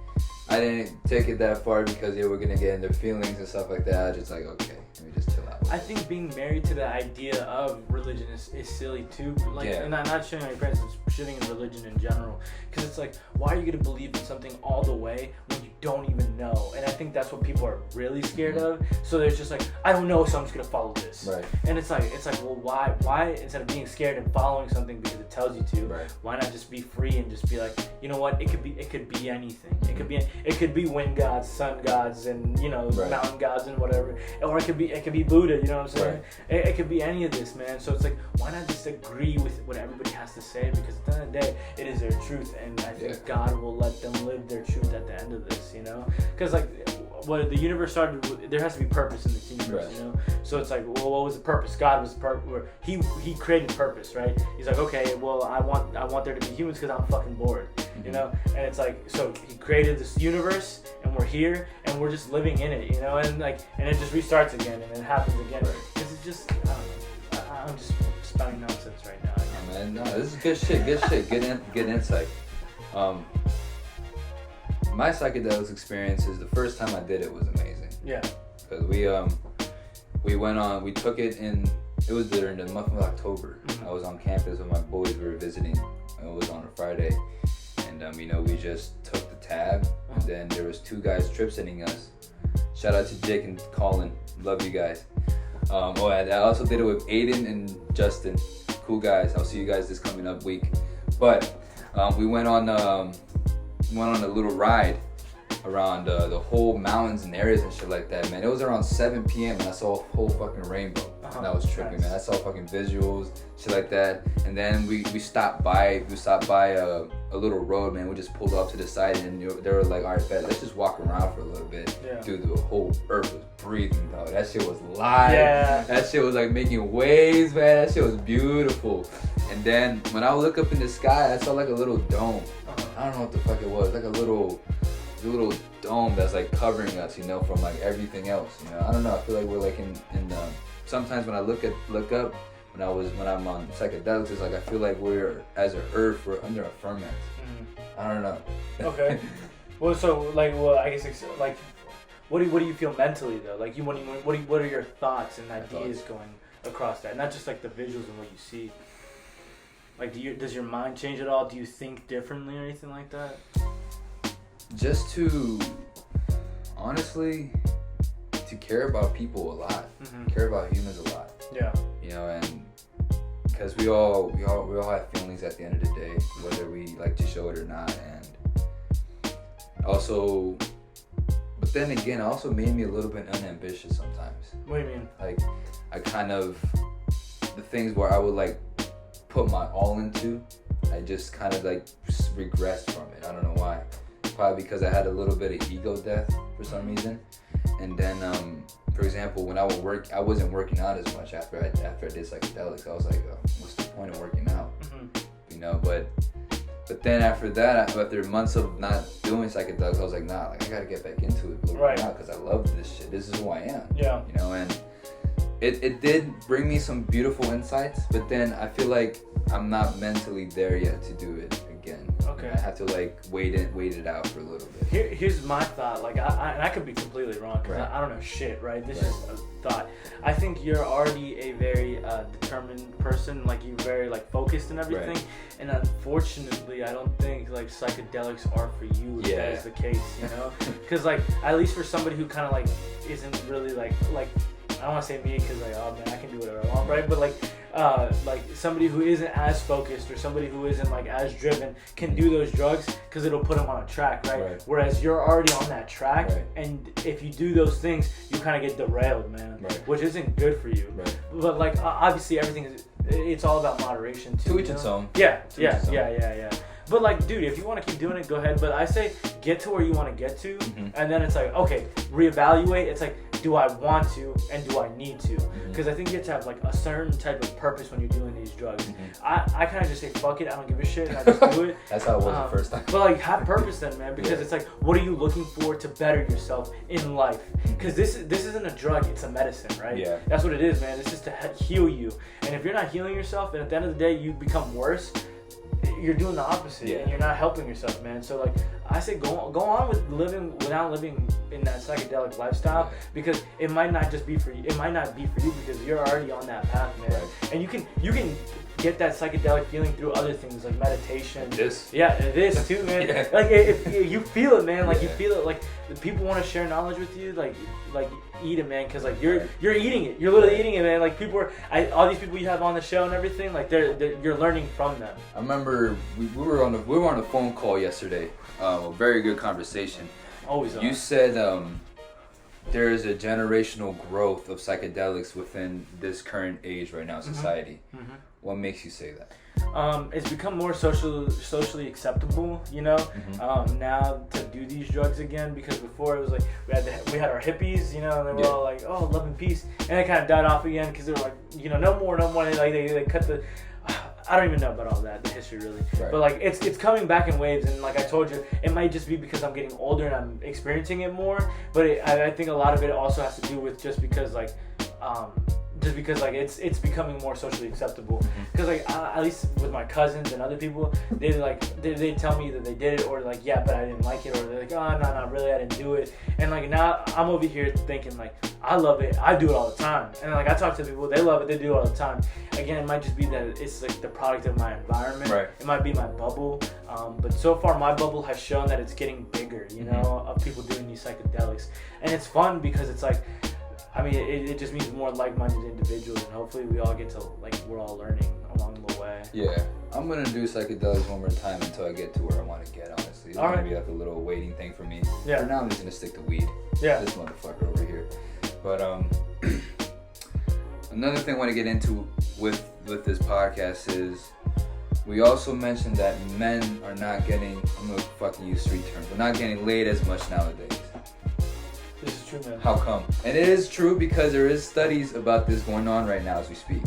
I didn't take it that far because they were gonna get in their feelings and stuff like that. I was just like, okay, let me just chill out. I think being married to the idea of religion is silly too. Like, and not shitting on your parents, it's shitting in religion in general. Because it's like, why are you gonna believe in something all the way when you don't even know? And I think that's what people are really scared of. So there's just like, I don't know, so I'm just gonna follow this. Right. And it's like, well, why instead of being scared and following something because it tells you to, why not just be free and just be like, you know what? It could be anything. It could be wind gods, sun gods, and mountain gods and whatever. Or it could be Buddha. You know what I'm saying? Right. It could be any of this, man. So it's like, why not just agree with what everybody has to say? Because at the end of the day, it is their truth, and I think God will let them live their truth at the end of this. You know, because like what the universe started, there has to be purpose in this universe. Right. You know, so it's like, well, what was the purpose? God was the purpose. He created purpose, right? He's like, okay, well, I want there to be humans because I'm fucking bored. You know, and it's like, so He created this universe, and we're here, and we're just living in it, you know, and it just restarts again, and it happens again. Because it's just, I don't know, I'm just spouting nonsense right now. Yeah, man, no, this is good shit, good insight. My psychedelics experience is the first time I did it was amazing. Yeah. Because we took it it was during the month of October. Mm-hmm. I was on campus with my boys, we were visiting, it was on a Friday. And we just took the tab, and then there was two guys trip sitting us. Shout out to Jake and Colin, love you guys. I also did it with Aiden and Justin, cool guys. I'll see you guys this coming up week. But we went on a little ride around the whole mountains and areas and shit like that, man. It was around 7 p.m. and I saw a whole fucking rainbow. And that was tripping, man. I saw fucking visuals, shit like that. And then we stopped by a little road, man. We just pulled off to the side, and they were like, all right, bet, let's just walk around for a little bit. Yeah. Dude, the whole earth was breathing, dog. That shit was live. Yeah. That shit was like making waves, man. That shit was beautiful. And then when I look up in the sky, I saw like a little dome. I don't know what the fuck it was. Like a little dome that's like covering us, from like everything else. I don't know. I feel like we're like in sometimes when I look up when I'm on psychedelics, it's like I feel like we're as an earth, we're under a ferment. Mm-hmm. I don't know. Okay. Well, so I guess it's like, what do you feel mentally though? Like what are your thoughts and ideas going across that? Not just like the visuals and what you see. Like, does your mind change at all? Do you think differently or anything like that? Just to, honestly, to care about people a lot, care about humans a lot. Yeah. And because we all have feelings at the end of the day, whether we like to show it or not, and also, but then again, it also made me a little bit unambitious sometimes. What do you mean? Like, I kind of, the things where I would like put my all into, I just kind of like regressed from it. I don't know why. Probably because I had a little bit of ego death for some reason. And then, for example, when I would work, I wasn't working out as much after I did psychedelics. I was like, oh, what's the point of working out? You know, but then after that, after months of not doing psychedelics, I was like, nah, like I gotta get back into it, because I love this shit. This is who I am. Yeah. You know, and it did bring me some beautiful insights, but then I feel like I'm not mentally there yet to do it again. Okay. I have to like wait it out for a little bit. Here's my thought. Like I could be completely wrong because I don't know shit. Right. This is a thought. I think you're already a very determined person. Like you're very like focused and everything. Right. And unfortunately, I don't think like psychedelics are for you. If that is the case, you know. Because like at least for somebody who kind of like isn't really like I don't want to say me because like, oh man, I can do whatever I want, right? But like somebody who isn't as focused or somebody who isn't like as driven can do those drugs because it'll put them on a track, right? Whereas you're already on that track, and if you do those things, you kind of get derailed, man, which isn't good for you. But like obviously everything it's all about moderation too. To each its own. Yeah. But like, dude, if you want to keep doing it, go ahead. But I say get to where you want to get to, and then it's like, okay, reevaluate. It's like, do I want to and do I need to? Because I think you have to have like a certain type of purpose when you're doing these drugs. I kind of just say fuck it, I don't give a shit, and I just do it. That's how it was the first time. But like, have purpose then, man, because it's like, what are you looking for to better yourself in life? Because this isn't a drug, it's a medicine, right? Yeah. That's what it is, man. It's just to heal you. And if you're not healing yourself, and at the end of the day you become worse, you're doing the opposite, and you're not helping yourself, man. So like I say, go on with living without living in that psychedelic lifestyle, because it might not just be for you. It might not be for you because you're already on that path, man. And you can get that psychedelic feeling through other things like meditation. This too, man. Like if you feel it, man. Like you feel it. Like the people want to share knowledge with you. Like eat it, man, because like you're eating it. You're literally eating it, man. Like people all these people you have on the show and everything. Like you're learning from them. I remember we were on a phone call yesterday. A very good conversation. Always. You said there is a generational growth of psychedelics within this current age right now, society. What makes you say that? It's become more socially acceptable, you know, now to do these drugs again, because before it was like we had our hippies, you know, and they were all like, oh, love and peace, and it kind of died off again because they were like, you know, no more, like they cut the. I don't even know about all that, the history really, but like it's coming back in waves, and like I told you, it might just be because I'm getting older and I'm experiencing it more, but I think a lot of it also has to do with just because it's becoming more socially acceptable. Because like at least with my cousins and other people, they tell me that they did it, or like, yeah, but I didn't like it, or they're like, oh, no, really, I didn't do it. And like now I'm over here thinking like, I love it, I do it all the time. And like I talk to people, they love it, they do it all the time. Again, it might just be that it's like the product of my environment. It might be my bubble. But so far my bubble has shown that it's getting bigger, you know, of people doing these psychedelics. And it's fun because it's like, I mean, it just means more like-minded individuals, and hopefully we all get to, like, we're all learning along the way. Yeah. I'm going to do psychedelics one more time until I get to where I want to get, honestly. It's going to be like a little waiting thing for me. Yeah. For now, I'm just going to stick to weed. Yeah. This motherfucker over here. But another thing I want to get into with this podcast is we also mentioned that men are not getting, I'm going to fucking use street terms, they're not getting laid as much nowadays. This is true, man. How come? And it is true because there is studies about this going on right now as we speak.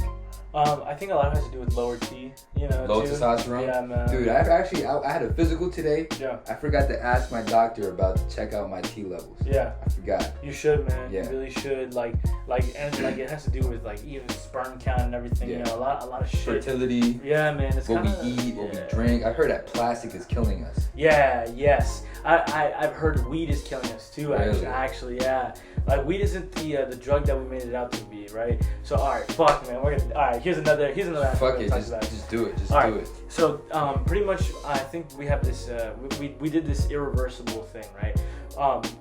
I think a lot of it has to do with lower T, you know. Low testosterone? Yeah, man. Dude, I had a physical today. Yeah. I forgot to ask my doctor about to check out my T levels. Yeah. I forgot. You should, man. Yeah. You really should. And it has to do with like even sperm count and everything. Yeah. You know, a lot of shit. Fertility. Yeah, man. It's what we eat, what we drink. I heard that plastic is killing us. Yeah. Yes. I've heard weed is killing us too. Really? Actually, yeah. Like weed isn't the drug that we made it out to be, right? So all right, fuck, man. Here's another. Fuck it, just do it. Just do it. So pretty much, I think we have this. We did this irreversible thing, right?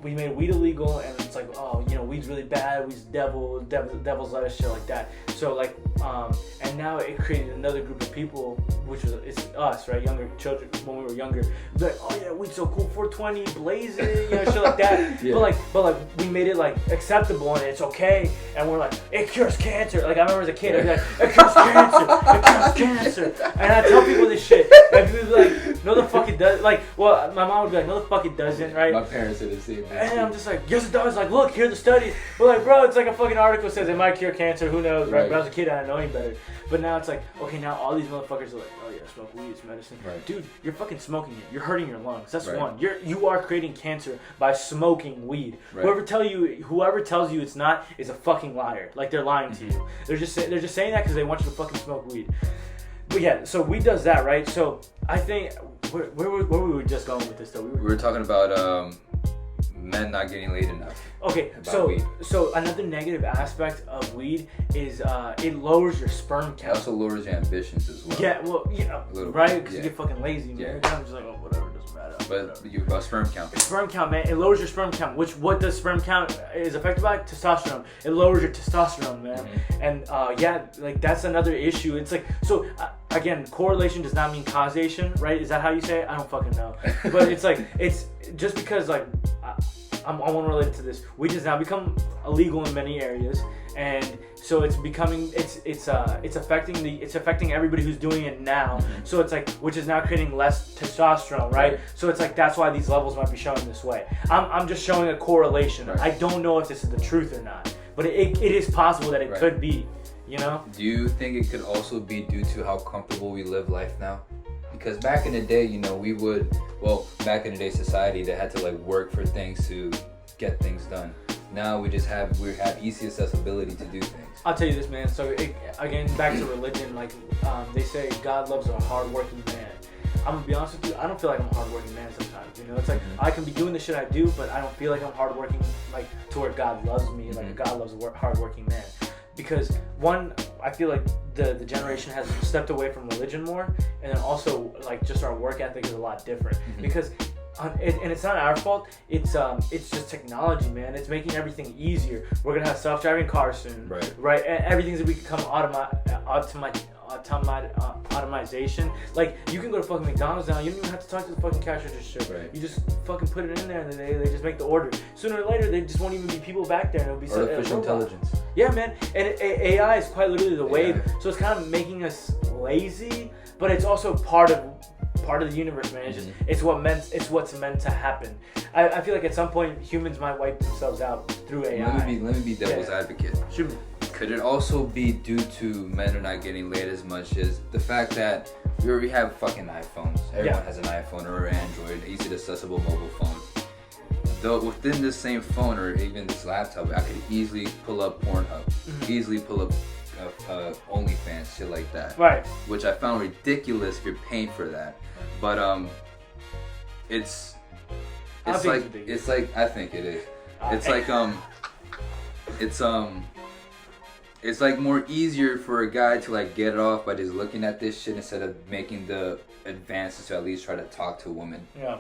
we made weed illegal, and it's like, oh, you know, weed's really bad, weed's devil's lettuce, shit like that. So like, and now it created another group of people, which was it's us, right? Younger children when we were younger. They're like, oh yeah, weed's so cool, 420, blazing, you know, shit like that. Yeah. But like we made it like acceptable and it's okay, and we're like, it cures cancer. Like I remember as a kid, I'd be like, it cures cancer, it cures cancer, and I tell people this shit, and people would be like, no the fuck it does. Like, well, my mom would be like, no the fuck it doesn't, right? My parents did the same thing. And I'm just like, yes it does. Like, look, here are the studies. We're like, bro, it's like a fucking article says it might cure cancer. Who knows, right? But I was a kid, I didn't know any better. But now it's like, okay, now all these motherfuckers are like, oh yeah, smoke weed, it's medicine. Right. Dude, you're fucking smoking it. You're hurting your lungs. That's one. You are creating cancer by smoking weed. Right. Whoever tells you it's not is a fucking liar. Like they're lying to you. They're just saying that because they want you to fucking smoke weed. But yeah, so weed does that, right? So I think where were we just going with this though? We were talking about men not getting laid enough. Okay, so another negative aspect of weed is it lowers your sperm count. It also lowers your ambitions as well. Yeah, well, you know, right? Because you get fucking lazy, man. Yeah. I'm just like, oh, whatever, doesn't matter. But about sperm count. Sperm count, man. It lowers your sperm count. What does sperm count is affected by? Testosterone. It lowers your testosterone, man. Mm-hmm. And yeah, like that's another issue. It's like, so again, correlation does not mean causation, right? Is that how you say it? I don't fucking know. But it's like, it's just because like, I want to relate to this. Weed has now become illegal in many areas, and so it's becoming it's affecting everybody who's doing it now. Mm-hmm. So it's like, which is now creating less testosterone, right? So it's like that's why these levels might be showing this way. I'm just showing a correlation. Right. I don't know if this is the truth or not, but it is possible that it could be. You know? Do you think it could also be due to how comfortable we live life now? Because back in the day, you know, back in the day society, they had to like work for things to get things done. Now we have easy accessibility to do things. I'll tell you this, man. So again, back to religion, like they say God loves a hardworking man. I'm gonna be honest with you, I don't feel like I'm a hardworking man sometimes. You know, it's like I can be doing the shit I do, but I don't feel like I'm hardworking, like to where God loves me, like God loves a hardworking man. Because one, I feel like the generation has stepped away from religion more, and then also like just our work ethic is a lot different. Because, and it's not our fault. It's just technology, man. It's making everything easier. We're gonna have self-driving cars soon, right? And everything's gonna become automation. Like you can go to fucking McDonald's now. You don't even have to talk to the fucking cash register. Right. You just fucking put it in there, and then they just make the order. Sooner or later, they just won't even be people back there, and it'll be artificial intelligence. Yeah, man. And AI is quite literally the wave. So it's kind of making us lazy, but it's also part of the universe, man. It's just it's what's meant to happen. I feel like at some point humans might wipe themselves out through AI. Let me be devil's advocate. Shoot me. Could it also be due to men are not getting laid as much as the fact that we already have fucking iPhones? Everyone has an iPhone or Android, easy accessible mobile phone. Though within this same phone or even this laptop, I could easily pull up Pornhub, easily pull up OnlyFans, shit like that. Right. Which I found ridiculous if you're paying for that. But it's like I think it is. It's like more easier for a guy to like get it off by just looking at this shit instead of making the advances to at least try to talk to a woman. Yeah.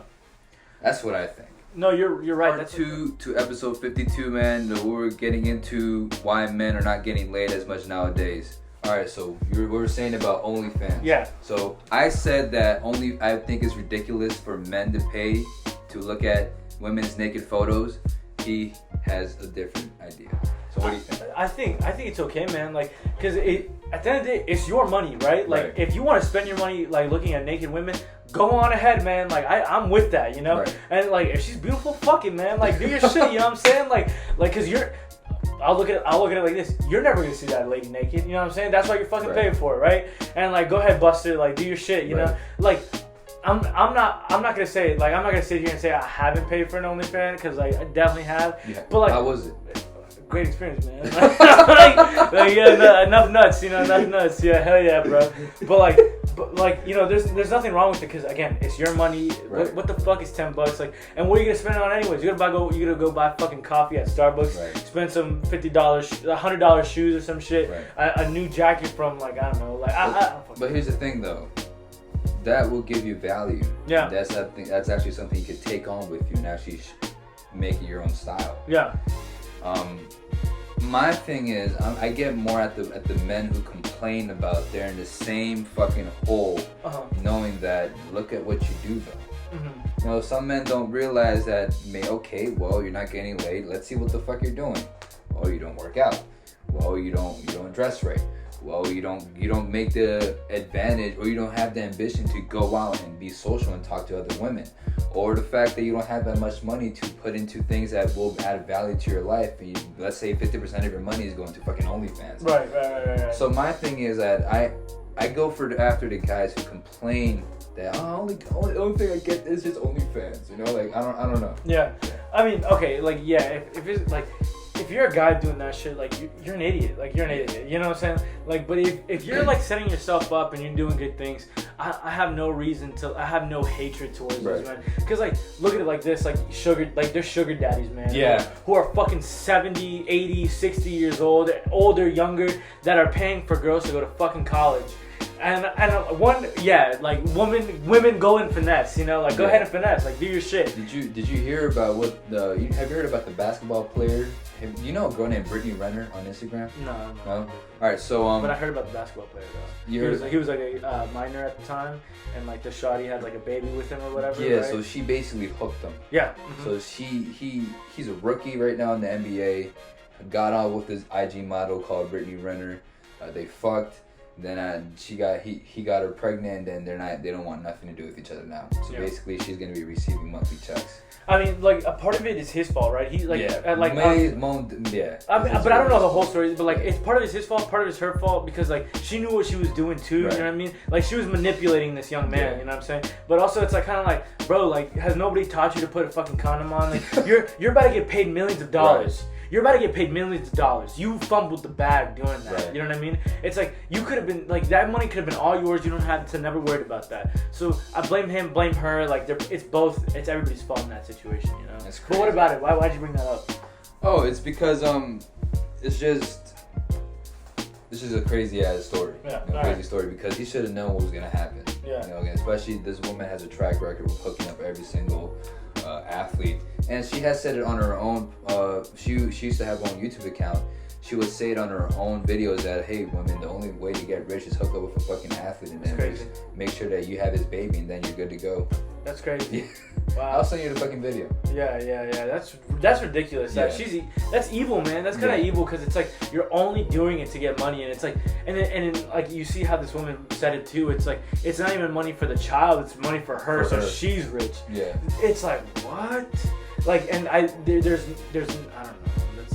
That's what I think. No, you're right. That's to episode 52, man. We're getting into why men are not getting laid as much nowadays. All right, so we were saying about OnlyFans. Yeah. So I said that I think it's ridiculous for men to pay to look at women's naked photos. He has a different idea. So what do you think? I think it's okay, man. Like, cause at the end of the day, it's your money, right? Like, if you want to spend your money like looking at naked women, go on ahead, man. Like, I'm with that, you know. Right. And like, if she's beautiful, fuck it, man. Like, do your shit. You know what I'm saying? Like, cause I'll look at it like this. You're never gonna see that lady naked. You know what I'm saying? That's why you're fucking paying for it, right? And like, go ahead, bust it. Like, do your shit. You know, like. I'm not gonna say like I'm not gonna sit here and say I haven't paid for an OnlyFans because like I definitely have. Yeah. But like, how was it? Great experience, man. Enough nuts, you know, enough nuts. Yeah, hell yeah, bro. But like, you know, there's nothing wrong with it because again, it's your money. Right. What the fuck is $10? Like, and what are you gonna spend it on anyways? You're gonna go buy fucking coffee at Starbucks. Right. Spend some $50, $100 shoes or some shit. Right. A new jacket from like I don't know. Like but here's the thing though. That will give you value. Yeah. That's actually something you could take on with you and actually make it your own style. Yeah. My thing is, I get more at the men who complain about they're in the same fucking hole, knowing that look at what you do though. Mm-hmm. You know, some men don't realize that. Okay, well, you're not getting laid. Let's see what the fuck you're doing. Well, you don't work out. Well, you don't dress right. Well, you don't make the advantage, or you don't have the ambition to go out and be social and talk to other women, or the fact that you don't have that much money to put into things that will add value to your life. And let's say 50% of your money is going to fucking OnlyFans. Right. So my thing is that I go after the guys who complain that the only thing I get is just OnlyFans. You know, like I don't know. Yeah, I mean, okay, like if it's like. If you're a guy doing that shit, like you're an idiot. Like you're an idiot. You know what I'm saying? Like, but if you're like setting yourself up and you're doing good things, I have no reason to. I have no hatred towards those men. Because like, look at it like this. Like they're sugar daddies, man. Yeah. Who are fucking 70, 80, 60 years old, older, younger, that are paying for girls to go to fucking college. And women go and finesse, you know, like go ahead and finesse, like do your shit. Did you hear about have you heard about the basketball player? You know a girl named Brittany Renner on Instagram? No. All right, so but I heard about the basketball player though. He was like a minor at the time, and like the shawty had like a baby with him or whatever. Yeah, right? So she basically hooked him. Yeah. Mm-hmm. So he's a rookie right now in the NBA. Got on with this IG model called Brittany Renner. They fucked. Then he got her pregnant, and they don't want nothing to do with each other now. So basically, she's gonna be receiving monthly checks. I mean, like a part of it is his fault, right? He's like, but I don't know the whole story. But like, it's part of it's his fault, part of it's her fault because like she knew what she was doing too. Right. You know what I mean? Like she was manipulating this young man. Yeah. You know what I'm saying? But also, it's like kind of like, bro, like has nobody taught you to put a fucking condom on? Like you're about to get paid millions of dollars. Right. You're about to get paid millions of dollars. You fumbled the bag doing that. Right. You know what I mean? It's like you could have been like that money could have been all yours. You don't have to never worry about that. So I blame him, blame her. Like it's everybody's fault in that situation. You know. That's crazy. But what about it? Why'd you bring that up? Oh, it's because it's just a crazy ass story. Yeah. Crazy story because he should have known what was gonna happen. Yeah. You know, especially this woman has a track record of hooking up every single athlete, and she has said it on her own. She used to have her own YouTube account. She would say it on her own videos that, hey, women, the only way to get rich is hook up with a fucking athlete and then make sure that you have his baby and then you're good to go. That's crazy. Yeah. Wow. I'll send you the fucking video. Yeah. That's ridiculous. Yeah. That's evil, man. That's kind of evil because it's like you're only doing it to get money, and it's like, and then like you see how this woman said it too. It's like it's not even money for the child; it's money for her, so she's rich. Yeah. It's like what? Like, and there's I don't know.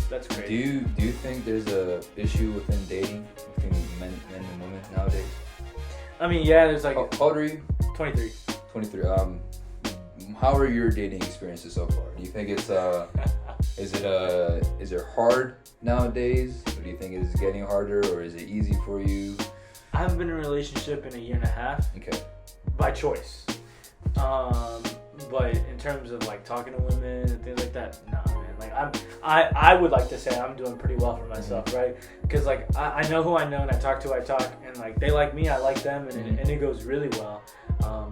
That's crazy. Do you think there's a issue within dating between men and women nowadays? I mean, yeah. There's like. How old are you? 23. 23. How are your dating experiences so far? Do you think it's is it hard nowadays? Or do you think it's getting harder, or is it easy for you? I haven't been in a relationship in a year and a half. Okay. By choice. But in terms of like talking to women and things like that, nah, man. Like I would like to say I'm doing pretty well for myself, right? Because like I know who I know and I talk to who I talk, and like they like me, I like them, and it goes really well.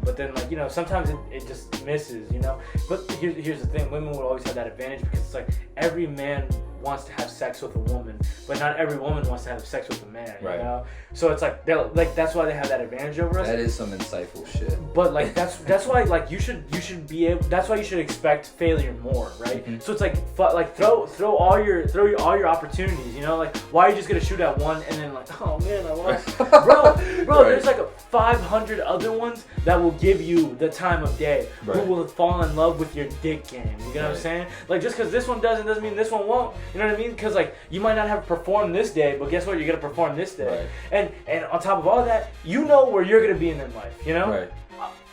But then like, you know, sometimes it just misses, you know. But here's the thing: women will always have that advantage because it's like every man wants to have sex with a woman, but not every woman wants to have sex with a man. Right. You know. So it's like that's why they have that advantage over us. That is some insightful shit. But like that's why like you should be able. That's why you should expect failure more, right? Mm-hmm. So it's like throw all your opportunities. You know, like why are you just gonna shoot at one and then like, oh man, I lost, bro. Right. There's like 500 other ones that will give you the time of day. Right. Who will fall in love with your dick game? You know what I'm saying? Like just because this one doesn't mean this one won't. You know what I mean? Because like you might not have performed this day, but guess what? You're gonna perform this day. Right. And on top of all that, you know where you're gonna be in life. You know. Right.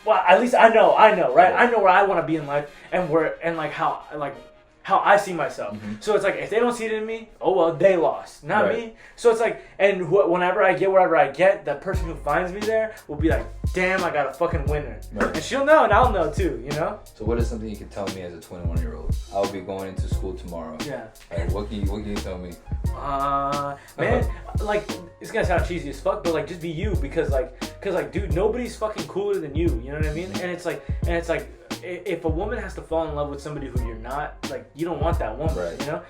Well, at least I know, right? Yeah. I know where I want to be in life, and how I see myself. Mm-hmm. So it's like if they don't see it in me, oh well, they lost, not me. So it's like, and whenever I get wherever I get, that person who finds me there will be like, damn, I got a fucking winner. Right. And she'll know, and I'll know too, you know. So what is something you can tell me as a 21-year-old? I'll be going into school tomorrow. Yeah. What can you tell me? Man, like it's gonna sound cheesy as fuck, but like just be you because dude, nobody's fucking cooler than you. You know what I mean? And it's like if a woman has to fall in love with somebody who you're not, like, you don't want that woman, right. you know?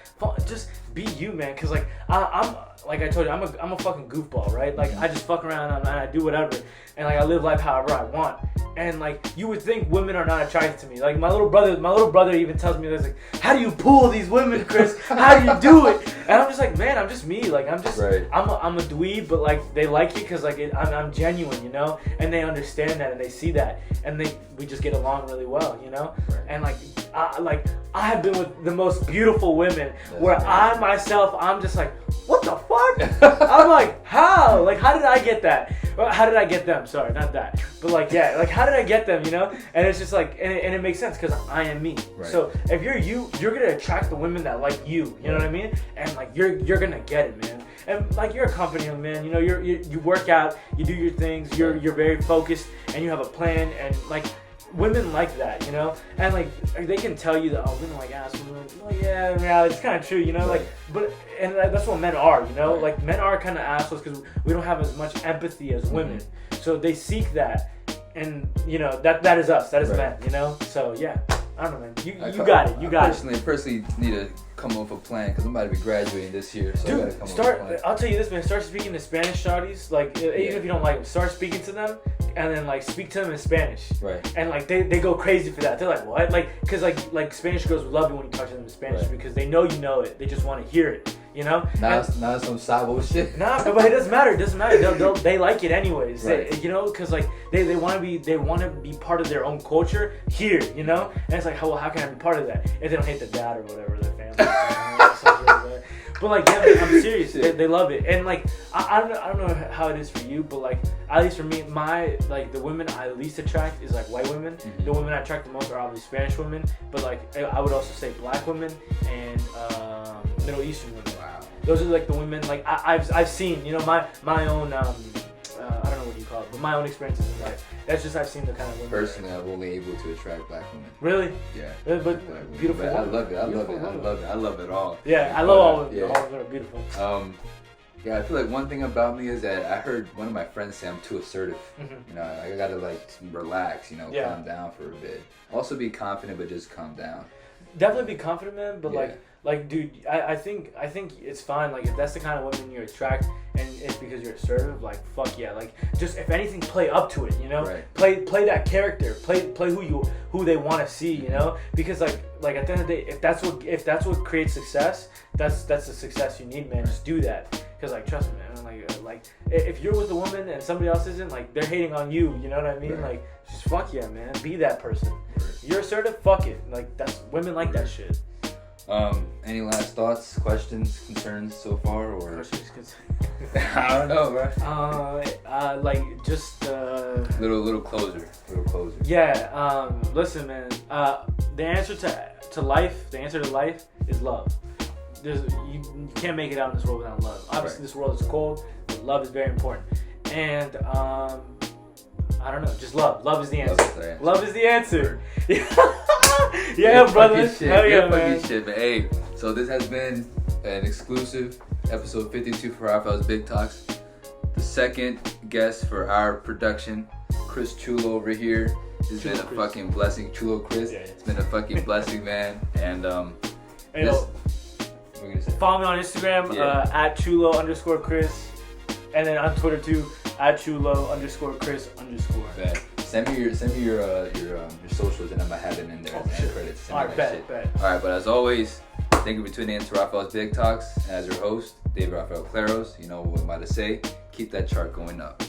Just be you, man. Because, like, I'm like I told you, I'm a fucking goofball, right? Like, I just fuck around and I do whatever. And, like, I live life however I want. And, like, you would think women are not attracted to me. Like, my little brother even tells me, like, how do you pull these women, Chris? How do you do it? And I'm just like, man, I'm just me. Like, I'm just, right. I'm a dweeb, but, like, they like it because, like, I'm genuine, you know? And they understand that and they see that. And we just get along really well, you know? Right. And, like, I have been with the most beautiful women. That's where I myself, I'm just like, what the fuck? I'm like, how? Like, how did I get that? How did I get them? Sorry, not that. But, like, yeah, like, how did I get them, you know? And it's just like, and it makes sense because I am me. Right. So if you're you're going to attract the women that like you. You know what I mean? And, like, you're going to get it, man. And, like, you're a company man. You know, you work out, you do your things, you're very focused, and you have a plan, and, like, women like that, you know? And, like, they can tell you that, oh, women like assholes. Well, yeah, it's kind of true, you know? Right. Like, but, and that's what men are, you know? Right. Like, men are kind of assholes because we don't have as much empathy as women. Mm-hmm. So they seek that, and, you know, that is us. That is men, you know? So, yeah. I don't know, man. You got it. You got it. I personally need to come up with a plan because I'm about to be graduating this year. So dude, I gotta come up with a plan. I'll tell you this, man. Start speaking to Spanish shawties. Like, even if you don't like them, start speaking to them, and then, like, speak to them in Spanish. Right. And, like, they go crazy for that. They're like, what? Like, because, like Spanish girls love you when you talk to them in Spanish because they know you know it. They just want to hear it. You know? Not some sabo shit. Nah, but it doesn't matter. It doesn't matter. They like it anyways. Right. You know, because, like, they want to be part of their own culture here. You know, and it's like, well, how can I be part of that if they don't hate their dad or whatever, their family. But, like, yeah, man, I'm serious. They love it, and, like, I don't know how it is for you, but, like, at least for me, the women I least attract is, like, white women. Mm-hmm. The women I attract the most are obviously Spanish women, but, like, I would also say black women and Middle Eastern women. Wow. Those are, like, the women, like, I've seen, you know, my own I don't know what you call it, but my own experiences in life. That's just I've seen the kind of women. Personally, I'm only able to attract black women. Really? Yeah. But beautiful. But I love it. I love it all. Yeah, I love all of them. All of them are beautiful. Yeah, I feel like one thing about me is that I heard one of my friends say I'm too assertive. Mm-hmm. You know, I gotta, like, relax. You know, calm down for a bit. Also, be confident, but just calm down. Definitely be confident, man. But like, dude, I think it's fine. Like, if that's the kind of women you attract, and it's because you're assertive, like, fuck yeah. Like, just if anything, play up to it. You know, play that character. Play who they want to see. You know, because like at the end of the day, if that's what creates success, that's the success you need, man. Just do that. Because, like, trust me, man. Like if you're with a woman and somebody else isn't, like, they're hating on you. You know what I mean? Right. Like, just fuck yeah, man. Be that person. Right. You're assertive. Fuck it. Like, that's women like that shit. Any last thoughts, questions, concerns so far, or? Questions, I don't know, bro. Like, just little closer. Yeah. Listen, man. The answer to life is love. You can't make it out in this world without love. Obviously, this world is cold, but love is very important. And I don't know, just love. Love is the answer. Love is the answer. Yeah, brother. Hell yeah, man. Shit, man. Hey, so this has been an exclusive episode 52 for Rafael's Big Talks. The second guest for our production, Chris Chulo over here. It's been a fucking blessing. Chulo Chris. Yeah. It's been a fucking blessing, man. And follow me on Instagram at Chulo_Chris, and then on Twitter too at Chulo_Chris_. Send me your socials, and I'm gonna have them in there as credits. All right, bet. All right, but as always, thank you for tuning in to Rafael's Big Talks. And as your host, David Rafael Claros, you know what I'm about to say. Keep that chart going up.